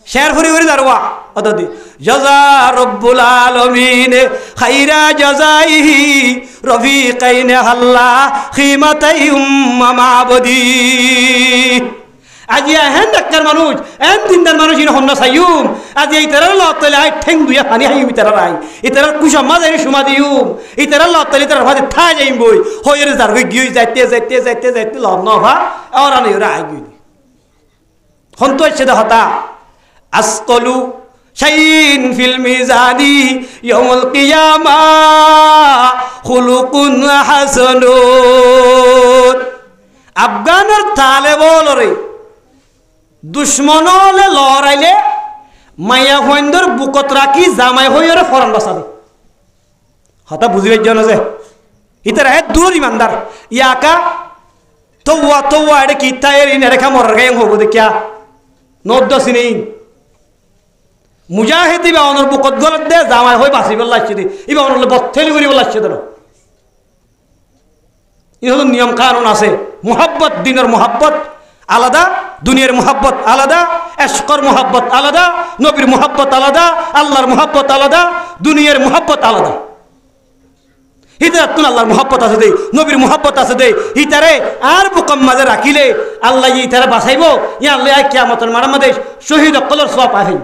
শের ফুরি করে দারওয়া অতদি জাযা রব্বুল আলামিন খাইরা জাযাইহি রফিকাইন হাল্লা খিমাতাই উম্মা মাবদি আজি হেন ডাক্তার মানুষ এন দিনদার মানুষ ইন হন্না সাইয়ুম আজি ইতারার লতলে আই ঠেং দুইয়া পানি হাইম ইতারার আই ইতারার কুশা মাঝারি সুমা দিউম ইতারার লতলে ইতারার ভাতে থা যাইম বই হইরে যার গই গিয়ে যাইতে লন ভা আর আনি ওরা আই গই হন্ত সেদা হতা আসকলু শাইইন ফিল মিজানি ইয়াউমুল কিয়ামা খুলুকুন হাসানুন আফগানের তালে বলরে দুশ্মনলে লড়াইলে মাইয়া হইন্দর বুকত রাখি জামাই হইরে ফরান বাসাবে হতা বুঝিবে জন যে ইতারা হে দূর ইমানদার ইয়াকা তোয়া এডে কিতা এরি নেরেখা মরার গায়ং হবো দেখিয়া নদ্দ সিনেইন মুজাহিদ ইবা অনর বুকত গলত দে জামাই হই বাসি বললাছে দি ইবা অনর বত্তেলি করি বললাছে দর ইহলো নিয়ম কানুন আছে মুহাব্বত দিনের মুহাব্বত আলাদা দুনিয়ার মুহাব্বত আলাদা এশকর মুহাব্বত আলাদা নবীর মুহাব্বত আলাদা আল্লাহর মুহাব্বত আলাদা দুনিয়ার মুহাব্বত আলাদা ইতার তুন আল্লাহর মহব্বত আছে দে, নবীর মহব্বত আছে দে, ইতারে আর বুকম মাঝে রাখিলে আল্লাহ ইতারে বাঁচাইব, ইয়া আল্লাহ কিয়ামতের মারার মাঝে শহীদ অকলর সওয়াব আহেন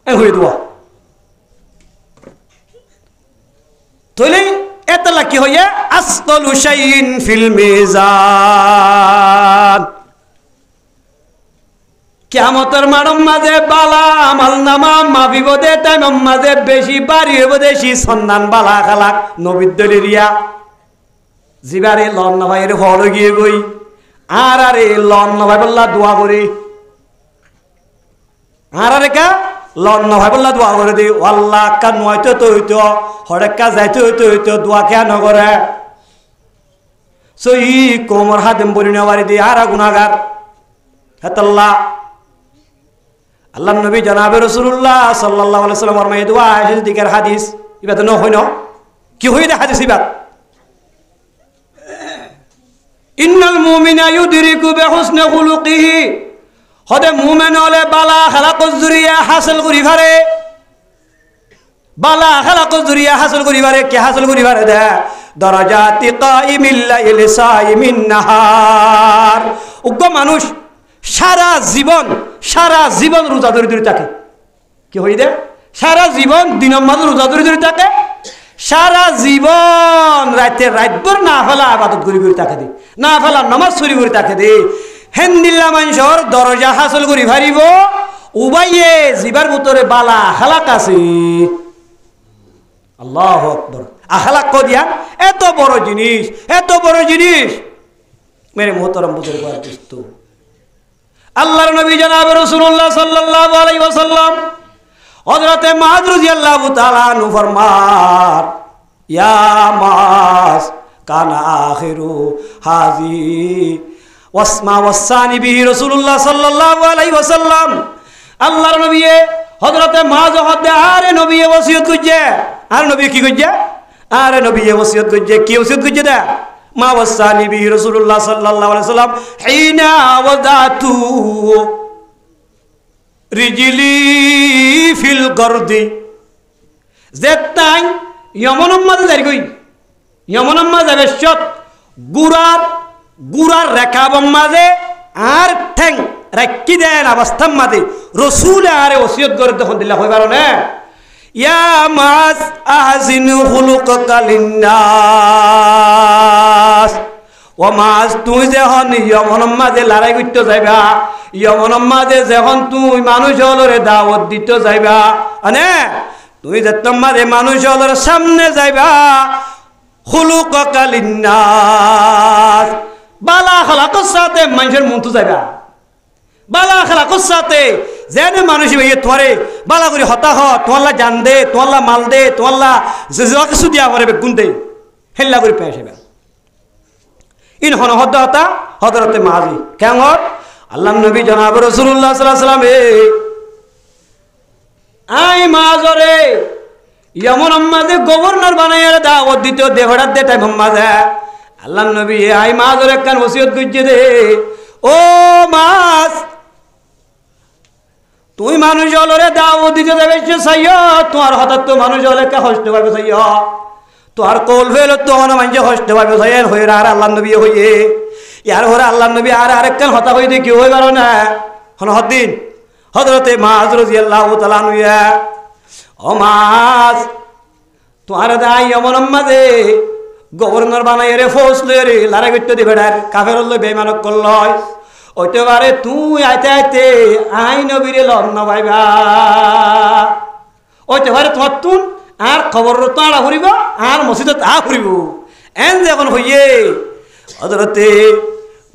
এ হয়ে দোয়া তইলে এতলা কি হইয়া আসকালু শাইইন ফিল মিজান কিয়ামতের মারম মাঝে বালা আমাল নামা মাবিব দে টাইম মাঝে বেশি বাড়ি হইব দেশি সন্ধান বালা খালাক নবীর দলিরিয়া জিবারে লন না ভাইয়ের হল গিয়ে গই আর আরে লন না ভাই বললা দোয়া করে আর আরে কা লন না ভাই বললা দোয়া করে দে আল্লাহ কা নয়তো তো হইতো হড়েকা যাইতে হইতো হইতো দোয়া কেন করে সই কোমর হাতেম বলি না বাড়ি দিয়ে আর গুনাহগার হাতাল্লাহ আল্লাহ নবী জনাবে রাসূলুল্লাহ সাল্লাল্লাহু আলাইহি ওয়াসাল্লাম ফরমায় দোয়া আয়েশা দিকের হাদিস ইবাত ন হইনো কি হইদে হাদিস ইবাত ইন্নাল মুমিনা ইউদরিকু বিহুসনি খুলুকিহি হদে মুমিন হলে বালা খালাকুজ জুরিয়া হাসিল করি পারে বালা খালাকুজ জুরিয়া হাসিল করি পারে কি হাসিল করি পারে দে দরাজাতি কাইমিল লাইলি সাইমিন নাহার উগ্র মানুষ সারা জীবন রোজা ধরে ধরে থাকে কি হই দে সারা জীবন দিনের মাঝে রোজা ধরে ধরে থাকে সারা জীবন রাতভর না ফেলা আবাদত করি করে থাকে দে না ফেলা নামাজ চুরি করে থাকে দে হেন্দিল্লা মানুষের দরজা হাসল করি ভারিব উবাইয়ে জিবার ভিতরে বালা হালাক আছে আল্লাহু আকবার আখলাক করিয়া এত বড় জিনিস মেরে মোহতরম বুজুর্গ দোস্ত আল্লাহর নবী জনাব রাসূলুল্লাহ সাল্লাল্লাহু আলাইহি ওয়াসাল্লাম হযরতে মুআয রাদিয়াল্লাহু তাআলা আনহু ফরমান ইয়া মুআয কানা আখিরু হাজি ওয়াসমা ওয়াসানি বিহি রাসূলুল্লাহ সাল্লাল্লাহু আলাইহি ওয়াসাল্লাম আল্লাহর নবী হযরতে মুআয হদে আরে নবী ওসিয়ত কইছে আর নবী কি কইছে আরে নবী ওসিয়ত কইছে কি ওসিয়ত কইছে দা মা ওয়াসানি বিহি রাসূলুল্লাহ সাল্লাল্লাহু আলাইহি ওয়াসাল্লাম হিনা ওয়াদাতু রিজলি ফিল গরদি জেতাই ইয়মনম মাঝে যাই কই ইয়মনম মাঝে বেশত গুরার রেখাবম মাঝে আর ঠ্যাং রাখি দেন অবস্থার মাঝে রসুল আরে ওসিয়ত করে তখন দিলা হই পারো না ইয়া মাস আহসিন খুলুকাকা লিন্নাস ও মাস তুই যখন ইয়মনম মাঝে লড়াই করতে যাইবা ইয়মনম মাঝে যখন তুই মানুষ হলরে দাওয়াত দিতে যাইবা আনে তুই যেতম মাঝে মানুষ হলরে সামনে যাইবা খুলুকাকা লিন্নাস বালা খালাকর সাথে মানুষের মন তো যাইবা বালা খালাকর সাথে যেন মানুষ ভাইয়ে তোরে বালা করে হতা হ তোয়াল্লা জান দে তোয়াল্লা মাল দে তোয়াল্লা যে কিছু দিয়া পরে গুণ দে হেল্লা করে পেয়ে আসবে ইন হন হতা হযরতে মুআয কেমন আল্লাহ নবী জনাব রাসূলুল্লাহ সাল্লাল্লাহু আলাইহি ওয়াসাল্লাম আই মুআযরে ইয়মন আম্মাদে গভর্নর বানাইয়া দাওয়াত দিতে দেহড়াত দে টাইম মাঝে আল্লাহ নবী আই মুআযরে কান ওসিয়ত কইছে দে ও মুআয তুই মানুষ হলরে দাওয়াত দিতে যাবে চাইয়া তোমার হঠাৎ তো মানুষ হলে কে কষ্ট পাবে চাইয়া তোর কল হইল তো মানুষে কষ্ট পাবে চাইয়া হয়ে আর আল্লাহ নবী হইয়ে ইয়ার হরে আল্লাহ নবী আর আরেকখান হতা হই দিয়ে কি হই পারো না হন হদ্দিন হযরতে মুআয রাদিয়াল্লাহু তাআলা আনহু ও মুআয তোমার দাই এমন মাঝে গভর্নর বানাই রে ফৌজ লই রে লড়াই করতে দিবে না কাফের লই বেঈমানক করলয় ওইতে পারে তুই আইতে আইতে আই নবীরে লন না ভাইবা ওইতে পারে তোমার তুন আর খবর তো আড়া ফুরিব আর মসজিদত আ ফুরিব এন যখন হইয়ে হযরতে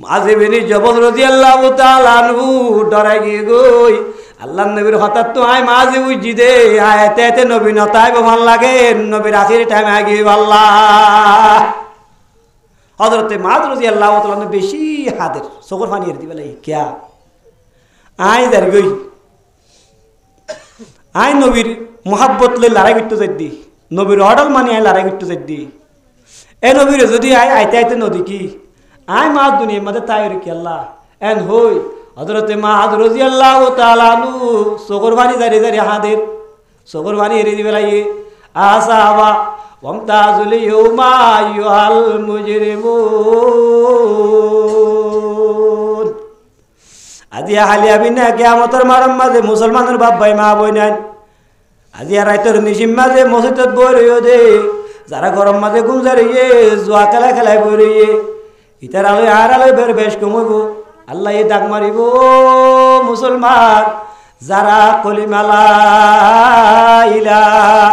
মুআয বিন জবল রাদিয়াল্লাহু তাআলা আনহু ডরাই গিয়ে গই আল্লাহ নবীর হঠাৎ তো আয় মুআয বুঝি দে আইতে আইতে নবী নতাই ভাল লাগে নবীর আখির টাইম আগে আল্লাহ হযরতে মুআয রাদিয়াল্লাহু তাআলা বেশি হাদের চোখের পানি এর দিবে লাগে কিয়া আয় দার গই আয় নবীর মোহাব্বত লই লড়াই করতে যাই দি নবীর অর্ডার মানি আয় লড়াই করতে যাই দি এ নবীর যদি আয় আইতে আইতে নদী কি আয় মুআয দুনিয়ার মধ্যে তাই কি আল্লাহ এন হই হযরতে মুআয রাদিয়াল্লাহু তাআলা আনহু চোখের পানি জারি জারি হাদের চোখের পানি এর দিবে লাগে আসাবা ওয়ামতাজুল ইয়াউমা আইয়ুহাল মুজরিমুন। আজি হালিয়া বিনা কিয়ামতের মারম মাঝে মুসলমানের বাপ ভাই মা বই নাই। আজি রাইতের নিশিম মাঝে মসজিদত বই রইও দে, যারা গরম মাঝে গুমজারিয়ে জুয়া খেলা খেলায় বই রইয়ে ইতার আলোয় আর আলোয় বের বেশ কমইব। আল্লাহ এই ডাক মারিব মুসলমান যারা কলিমা লা ইলাহা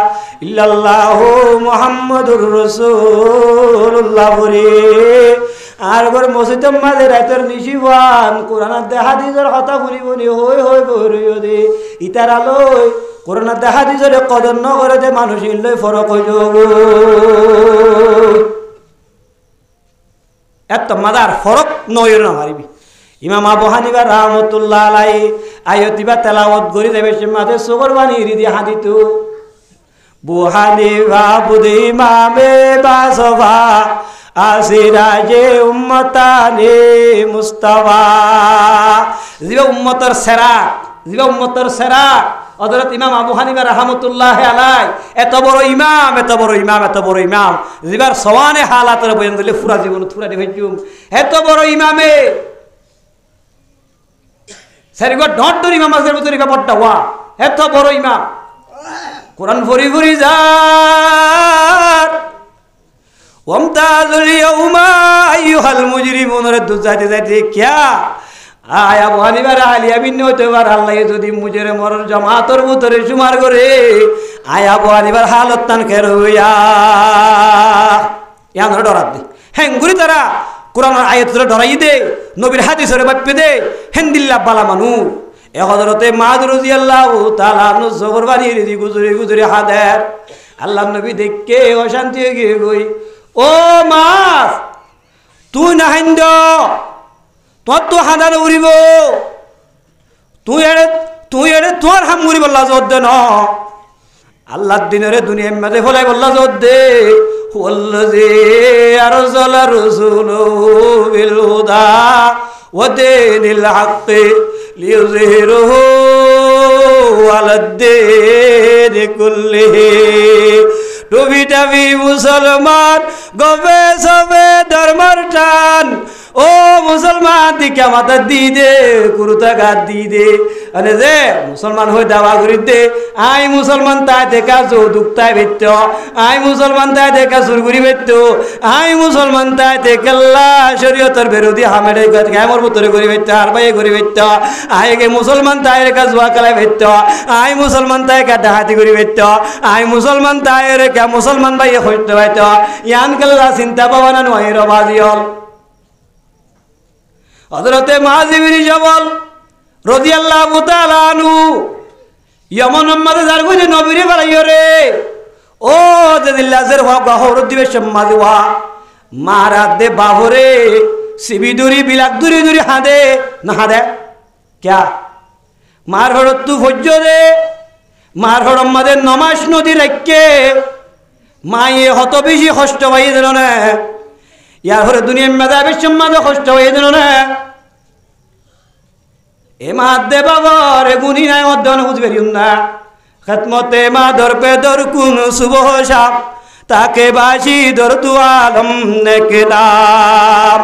ইল্লাল্লাহু মুহাম্মাদুর রাসূলুল্লাহ বলে আর গর মসজিদের মাঝে রাতের নিশিবান কোরআনের হাদিসের কথা বলি হই হই বইরইও দে ইতার আলোয় কোরআনের হাদিসের কদর ন করে দে মানুষ ইল্লই ফরক হই যাব। এত মাদার ফরক নয় না মারিবি। ইমাম আবু হানিফা রাহমাতুল্লাহ আলাইহি আয়াতিবা তেলাওয়াত করি দেবে সে মাঝে সুগর বানি রিদি হাদিতু বু হানিফা বুদি ইমামে বাসফা আসিরাজে উম্মতানে মুস্তাফা। জিবা উম্মতের সেরা, জিবা উম্মতের সেরা হযরত ইমাম আবু হানিফা রাহমাতুল্লাহ আলাইহি এত বড় ইমাম, এত বড় ইমাম, এত বড় ইমাম জিবার সওয়ানে হালাতের বয়ান দিলে পুরা জীবন পুরা দিবেন। এত বড় ইমামে সারিগো ডট ইমাম আজকের মতো রিবা পড়তা ওয়া এত বড় ইমাম কোরআন ফরি ফরি যার ওয়ামতাজুল ইয়াউমা আইয়ুহাল মুজরিমুন রে দুজাতে যাইতে কিয়া আয়া আবু হানিফা আলিয়া বিন হইতে পারে আল্লাহ যদি মুজরে মরর জামাতর ভিতরে সুমার করে আয়া আবু হানিফার হালত তান খের হইয়া ইয়ান ডরাত দি হেঙ্গুরি তারা কোরআনের আয়াত ধরে ডরাই দে, নবীর হাদিসের বাপ্পে দে হেন্দিল্লা বালা মানু এ হযরতে মাদ রাদিয়াল্লাহু তাআলা নু জবর বানি রিদি গুজরি গুজরি হাদার আল্লাহর নবী দেখকে অশান্তি হয়ে গিয়ে গই ও মাস তুই না হাইন্দ তোর তো হাদার উড়িব তুই এড়ে তোর হাম উড়িব লাজত দে ন আল্লাহর দিনের দুনিয়ার মাঝে ফলাই বললা জোর দে ওয়াল্লাযী আরসালা রাসূলুহু বিল হুদা ওয়া দীনিল হাক্কি লিইয়ুযহিরাহু আলাদ দীনি কুল্লিহি। টুবি টাবি মুসলমান গবে সবে ধর্মের টান ও মুসলমান দিকে মাথা দি দে কুরুতা গাত দি দে আরে যে মুসলমান হয়ে দাওয়া করি দে আই মুসলমান তাই দেখা যৌতুক তাই বেত্য আই মুসলমান তাই দেখা সুরগুরি বেত্য আই মুসলমান তাই দেখল্লা শরীয়তের বিরোধী হামেডে গামর ভিতরে করি বেত্য আর ভাই করি বেত্য আই গে মুসলমান তাই রেখা জুয়া খেলায় বেত্য আই মুসলমান তাই কা ডাহাতি করি বেত্য আই মুসলমান তাই রেখা মুসলমান ভাই হইতে বাইত ইয়ান কেল্লা চিন্তা ভাবনা নয় রবাজিয়ল হযরতে মুআয ইবনে জাবাল রাদিয়াল্লাহু তাআলা আনহু ইয়ামনের মাঝে যার কইছে নবীরে বাড়াইও রে ও জেদিল্লাজের হক গহর দিবে সমাজে ওয়া মারা দে বাহরে সিবি দুরি বিলাক দুরি দুরি হাদে না হাদে ক্যা মার হড় তু ফজ্জ দে মার হড় মাঝে নমাজ নদী রাখকে মায়ে হত বেশি কষ্ট পাই দেন না ইয়ার হরে দুনিয়ার মাঝে বিশ্বের মাঝে কষ্ট হয়ে দিল না এ মাদে বাবার গুনি নাই অধ্যয়ন বুঝবে না খতমতে মা দরপে দর কুন সুবহ শাম তাকে বাসি দর তু আলম নেকলাম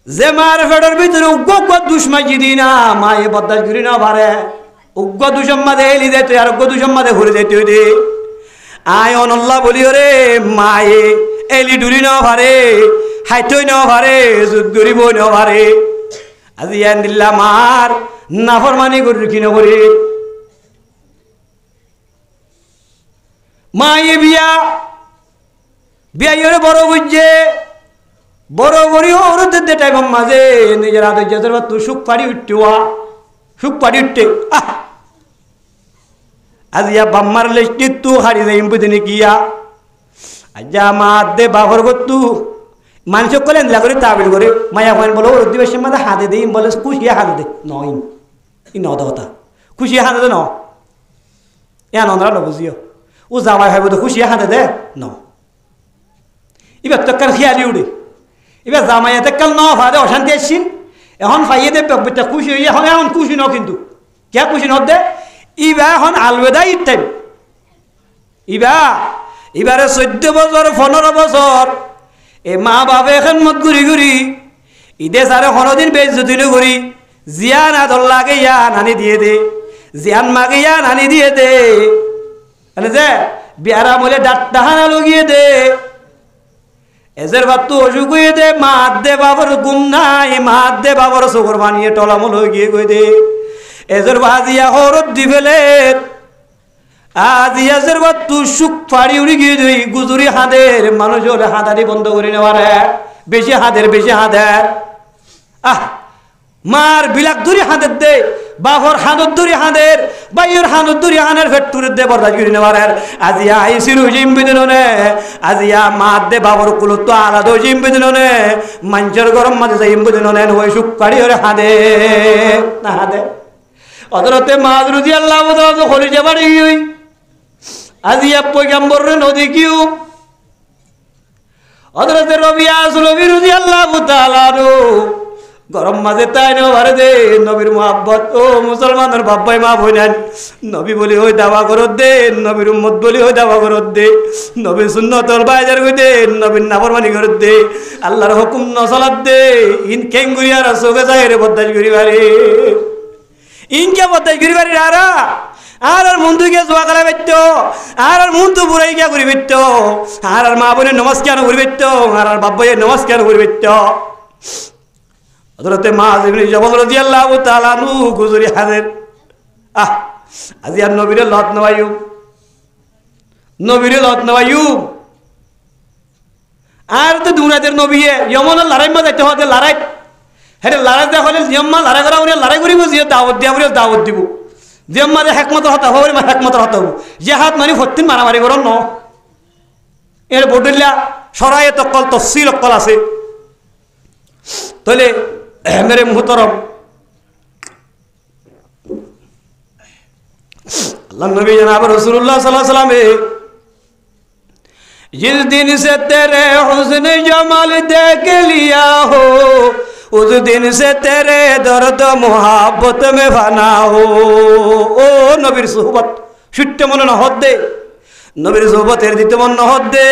যে মার ফেডর ভিতরে উগ্র দুশ্মন যদি না মায়ে বদাস করি না পারে উগ্র দুষম মাঝে এলি যেতে আর উগ্র দুষম মাঝে ঘুরে যেতে হইতে আয় অনল্লা বলি রে মায়ে এলি ডুলি ন ভারে হাইতই ন ভারে যুদ্ধ গরিব ন ভারে আজি ইয়ান দিল্লা মার নাফরমানি করি কি নকরি মায়ে বিয়া বিয়া বড় বুঝছে বড় করি ওরদের দে টাইম মাঝে নিজের হাতে যেতে তুই সুখ পাড়ি উঠতে সুখ পাড়ি উঠতে আজ ইয়া বাম্মার লেস্টি তু হারি যাই বুঝিনি কিয়া আজ্জা মা দে বাবর গতু মানুষ কলেন লাগরে তাবিল করে মায়া হন বলো অধিবেশন মাঝে হাতে দেই বলে খুশিয়া হাতে দে নই ই ন কথা খুশিয়া হাতে দে ন ইয়া নন্দরা নবুঝিও ও যাওয়াই হয় বোধ খুশিয়া হাতে দে ন এবার তক্কার খিয়ালি উঠে এবার জামাইয়াতে কাল ন ফাদে অশান্তি আসছিন এখন ফাইয়ে দে বেটা খুশি হইয়া এখন এখন খুশি ন কিন্তু কে খুশি ন দে ইবা এখন আলবেদা টাইম এবারে 14 বছর 15 বছর এ মা বাপে এখন মত ঘুরি ঘুরি ঈদে সারে কোনোদিন বেজ্জতি করি জিয়ান আদর লাগে ইয়া নানি দিয়ে দে জিয়ান মাগে ইয়া নানি দিয়ে দে মানে যে বিয়ারা মলে ডাট্টাহানা লগিয়ে দে এজের বাত তো অসুখ হয়ে দে মাত দে বাবার গুম নাই মাত দে বাবার চোখর বানিয়ে টলামল হয়ে গিয়ে গই দে এজের বাজিয়া হরত দি ফেলে আজি এজের বাত তু সুখ ফাড়ি উড়ি গিয়ে দই গুজুরি হাঁদের মানুষ হলে হাঁদারি বন্ধ করে নেওয়ার বেশি হাঁদের মার বিলাক দূরে হাঁদের দে বাপর হাঁদর দূরে হাঁদের বাইয়ের হাঁদর দূরে হাঁদের ফেটুরের দে বরদাজ করে নেওয়ার আজিয়া আইসির জিম বেদিন আজিয়া মাত দে বাবর কুলো তো আলাদা জিম বেদিন মাঞ্চের গরম মাঝে যাই বেদিন ওই সুখ পাড়ি ওরে হাঁদে না হাঁদে অদরতে মাছ রুজি আল্লাহ হলি যাবাড়ি আজিয়া পয়গাম্বর নদী কিউ অদরতে রবিয়াস রবি রুজি আল্লাহ তাআলারু গরম মাঝে তাই নারে দে নবীর মোহাব্বত ও মুসলমানের বাপ্পাই মা বইনান নবী বলি ওই দাওয়া করত দে নবীর উম্মত বলি ওই দাওয়া করত দে নবীর সুন্নতর বাইজার কই দে নবীর নাফরমানি করত দে আল্লাহর হুকুম নসলাত দে ইন কেঙ্গুরিয়ার সোগে যায় রে বদাজ করিবারে ইনকে বদাজ করিবারে আর মন্দির গিয়ে জোয়া খেলা বেত্ত আর মন্দির বুড়াই গিয়া করি বেত্ত আর মা বোনের নমস্কার করি বেত্ত আর বাব্বাইয়ের নমস্কার করি বেত্ত হযরতে মুআয ইবনে জবল রাদিয়াল্লাহু তাআলা আনহু গুজরি হাজির আজি আর নবীরে লত নবায়ু আর তো দুনাদের নবীয়ে ইয়মনের লড়াই মা যাইতে হতে লড়াই হেরে লড়াই দে হলে জিয়ম্মা লড়াই করা উনি লড়াই করিব জিয় দাওয়াত দিয়া বলে দাওয়াত দিব জিয়ম্মা যে হেকমত হতা হবে মা হেকমত হতা হবে যে হাত মারি ফত্তিন মারামারি করন ন এর বডলিয়া সরায়ে তকল তফসিল অকল আছে তাহলে मेरे मुहतरम अल्लाह नबी जनाब रसूलुल्लाह सल्लल्लाहु अलैहि वसल्लम जिस दिन से तेरे हुस्न जमाल देख लिया हो उस दिन से तेरे दर्द मोहब्बत में फना हो ओ नबीर सोहबत छुट्टे मन न हद दे नबीर सोहबतेर दिते मन न हद दे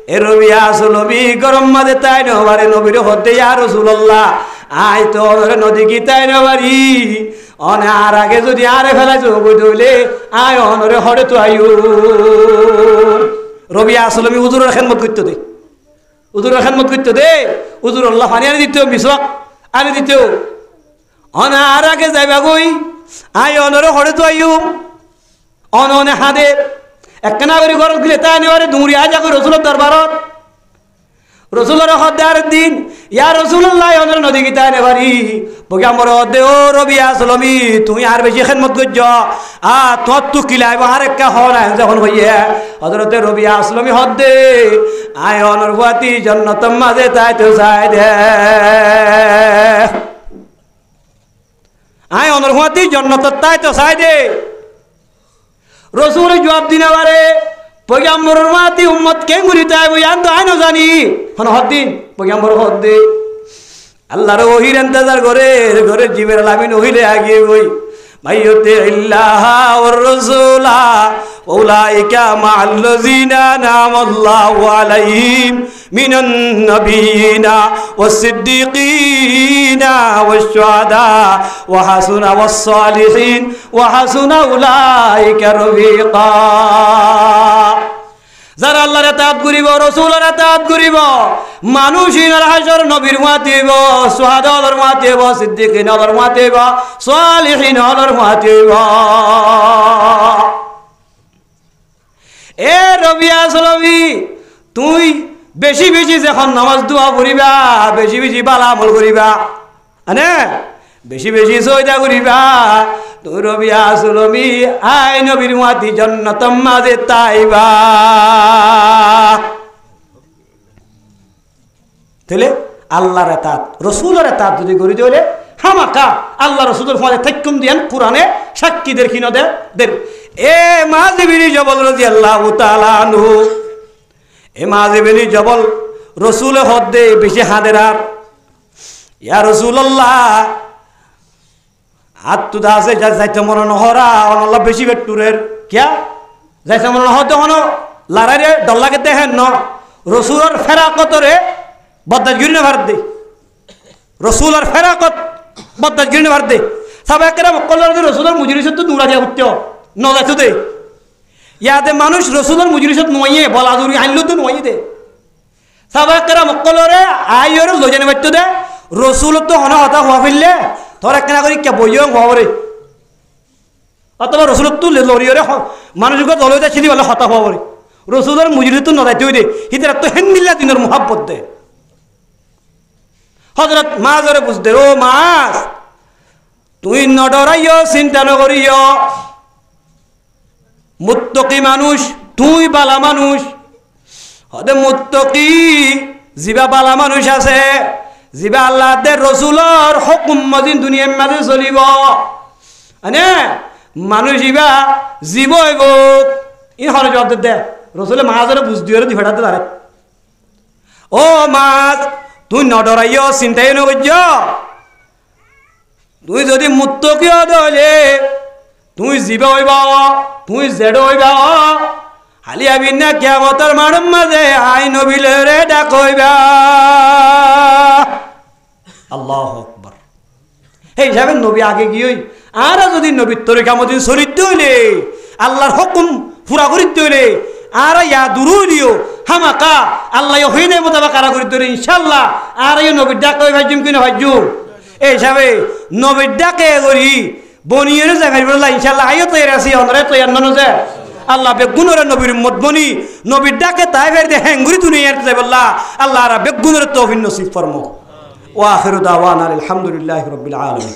এ রবি আসলবি গরম মাঝে তাই নবারে নবীর হতে ইয়া রাসূলুল্লাহ আই তো নদী কি তাই নবারি অনে আর আগে যদি আরে ফেলাই যোগ দইলে আয় অনরে হরে তো আইও রবি আসলবি হুজুরের খেদমত করতে দে হুজুরুল্লাহ পানি আনি দিত মিসওয়াক আনি দিত অনে আর আগে যাইবা গই আয় অনরে হরে তো আইও অনে হাদে একনা করে ঘর গেলে তাই নেওয়ারে দৌড়ি আজ আগে রসুলের দরবারত রসুলের হদ্দার দিন ইয়া রসুল্লাহ অনের নদী গীতা নেবারি পয়গম্বর দে ও রবি আসলমি তুমি আর বেশি খেদমত করছ তোর তো কিলাইব আর একটা হন যখন হইয়া হযরতে রবি আসলমি হদ্দে আয় অনর বাতি জান্নাতের মাঝে তাই তো চাই দে আয় অনর বাতি জান্নাতের তাই তো চাই দে রসুল জবাব দিনা বারে পয়গম্বরের মাতি উম্মত কে গুরিতে আইব ইয়ান তো আইনো জানি হন হদ্দিন পয়গম্বর হদ্দে আল্লাহর ওহির ইন্তজার করে ঘরে জিবের লামিন ওহিলে আগিয়ে গই মাইয়তে ইল্লাহ ওয়ার রাসূলা উলাইকা মাআল্লাযিনা নামাল্লাহু আলাইহিম মিনান নাবিয়িনা ওয়াস-সিদ্দিকিনা ওয়াশ-শুহাদা ওয়া হাসুনা ওয়াস-সালিহিন ওয়া হাসুনা উলাইকা রফিকা যারা আল্লাহর ইতাআত করিব রাসূলের ইতাআত করিব মানুষিনের হাসর নবীর মাতিব সুহাদার মাতিব সিদ্দিকিনের মাতিব সালিহিনের মাতিব এ রবি আসলমি তুই বেশি বেশি যখন নামাজ দোয়া করিবা বেশি বেশি বালা আমল করিবা আনে বেশি বেশি সয়দা করিবা তুই রবি আসলমি আই নবীর মাতি জান্নাতের মাঝে তাইবা তাহলে আল্লাহর ইতাআত রাসূলের ইতাআত যদি করি দিলে হামাকা আল্লাহ রাসূলের ফালে তাককুম দিয়ান কোরআনে সাক্ষীদের কিনো দে এ মুআয ইবনে জবল রাদিয়াল্লাহু তাআলা আনহু এ মুআয ইবনে জবল রাসূল হদ্দে বেশি হাদেরার ইয়া রাসূলুল্লাহ হাত তো আছে যাইতে মনে নহরা অনল্লা বেশি বেটুরের কিয়া যাইতে মনে নহতে হনো লারারে ডল্লাকে দেখেন ন রসুলের ফেরাকতরে বদাজগিরি না ভার দে রসুলের ফেরাকত বদাজগিরি না ভার দে সাবেকেরা মক্কলের রসুলের মুজরিসত তো দূরা দিয়া উঠতে ন যাইতো দে ইয়াতে মানুষ রসুলের মুজরিসত নইয়ে বলা জুরি আনলো তো নই দে সাবেকেরা মক্কলরে আইয়রে লজানে বাইতো দে রসুল তো হন হতা হওয়া ফেললে তোর একখানা করি কে বইও হওয়ারে অথবা রসুল তো লরিয়রে মানুষকে দলতে ছিলি বলে হতা হওয়া পরে রসুলের মুজরি তো নদাইতে দে হিতে তো হেন্দিল্লা দিনের মোহাব্বত দে হজরত মাছরে বুঝতে ও মাছ তুই নডরাইও চিন্তা নকরিও মুত্তকি মানুষ তুই বালা মানুষ হদে মুত্তকি জিবা বালা মানুষ আছে জিবা আল্লাহ দে রসুলর হুকুম মজিন দুনিয়ার মাঝে চলিব মানে মানুষ ইবা জীব হইব ই হরে জবাব দে রসুলে মাছরে বুঝ দিয়ে দি ফেটাতে তারে ও মাছ তুই নডরাইও চিন্তাই নকরিস তুই যদি মুত্তকিও দলে তুই জীব হইব তুই জেড হইব হালি আবি না কিয়ামতের মানব মাঝে আই নবিলরে ডাক হইবা আল্লাহু আকবার এই হিসাবে নবী আগে গিয়ে আর যদি নবীর তরিকা মদিন চরিত হইলে আল্লাহর হুকুম পুরা করিতে হইলে আর ইয়া দূরও দিও হামাকা আল্লাহ হইনে মোতাবেক কারা করিতে হইলে ইনশাআল্লাহ আর এই নবীর ডাক হই ভাইজুম কিনা ভাইজুম এই হিসাবে নবীর ডাকে করি বনিয়ের জায়গায় বললা ইনশাআল্লাহ আইও তৈরি আছি অনরে তৈরি নন যে আল্লাহ বেগুনের নবীর মদমনি নবীর ডাকে তাই ফের দে হ্যাঙ্গুরি দুনিয়া যাই বললা আল্লাহ রা বেগুনের তৌফিক নসিব ফরমো ওয়া আখিরু দাওয়ানা আলহামদুলিল্লাহি রাব্বিল আলামিন।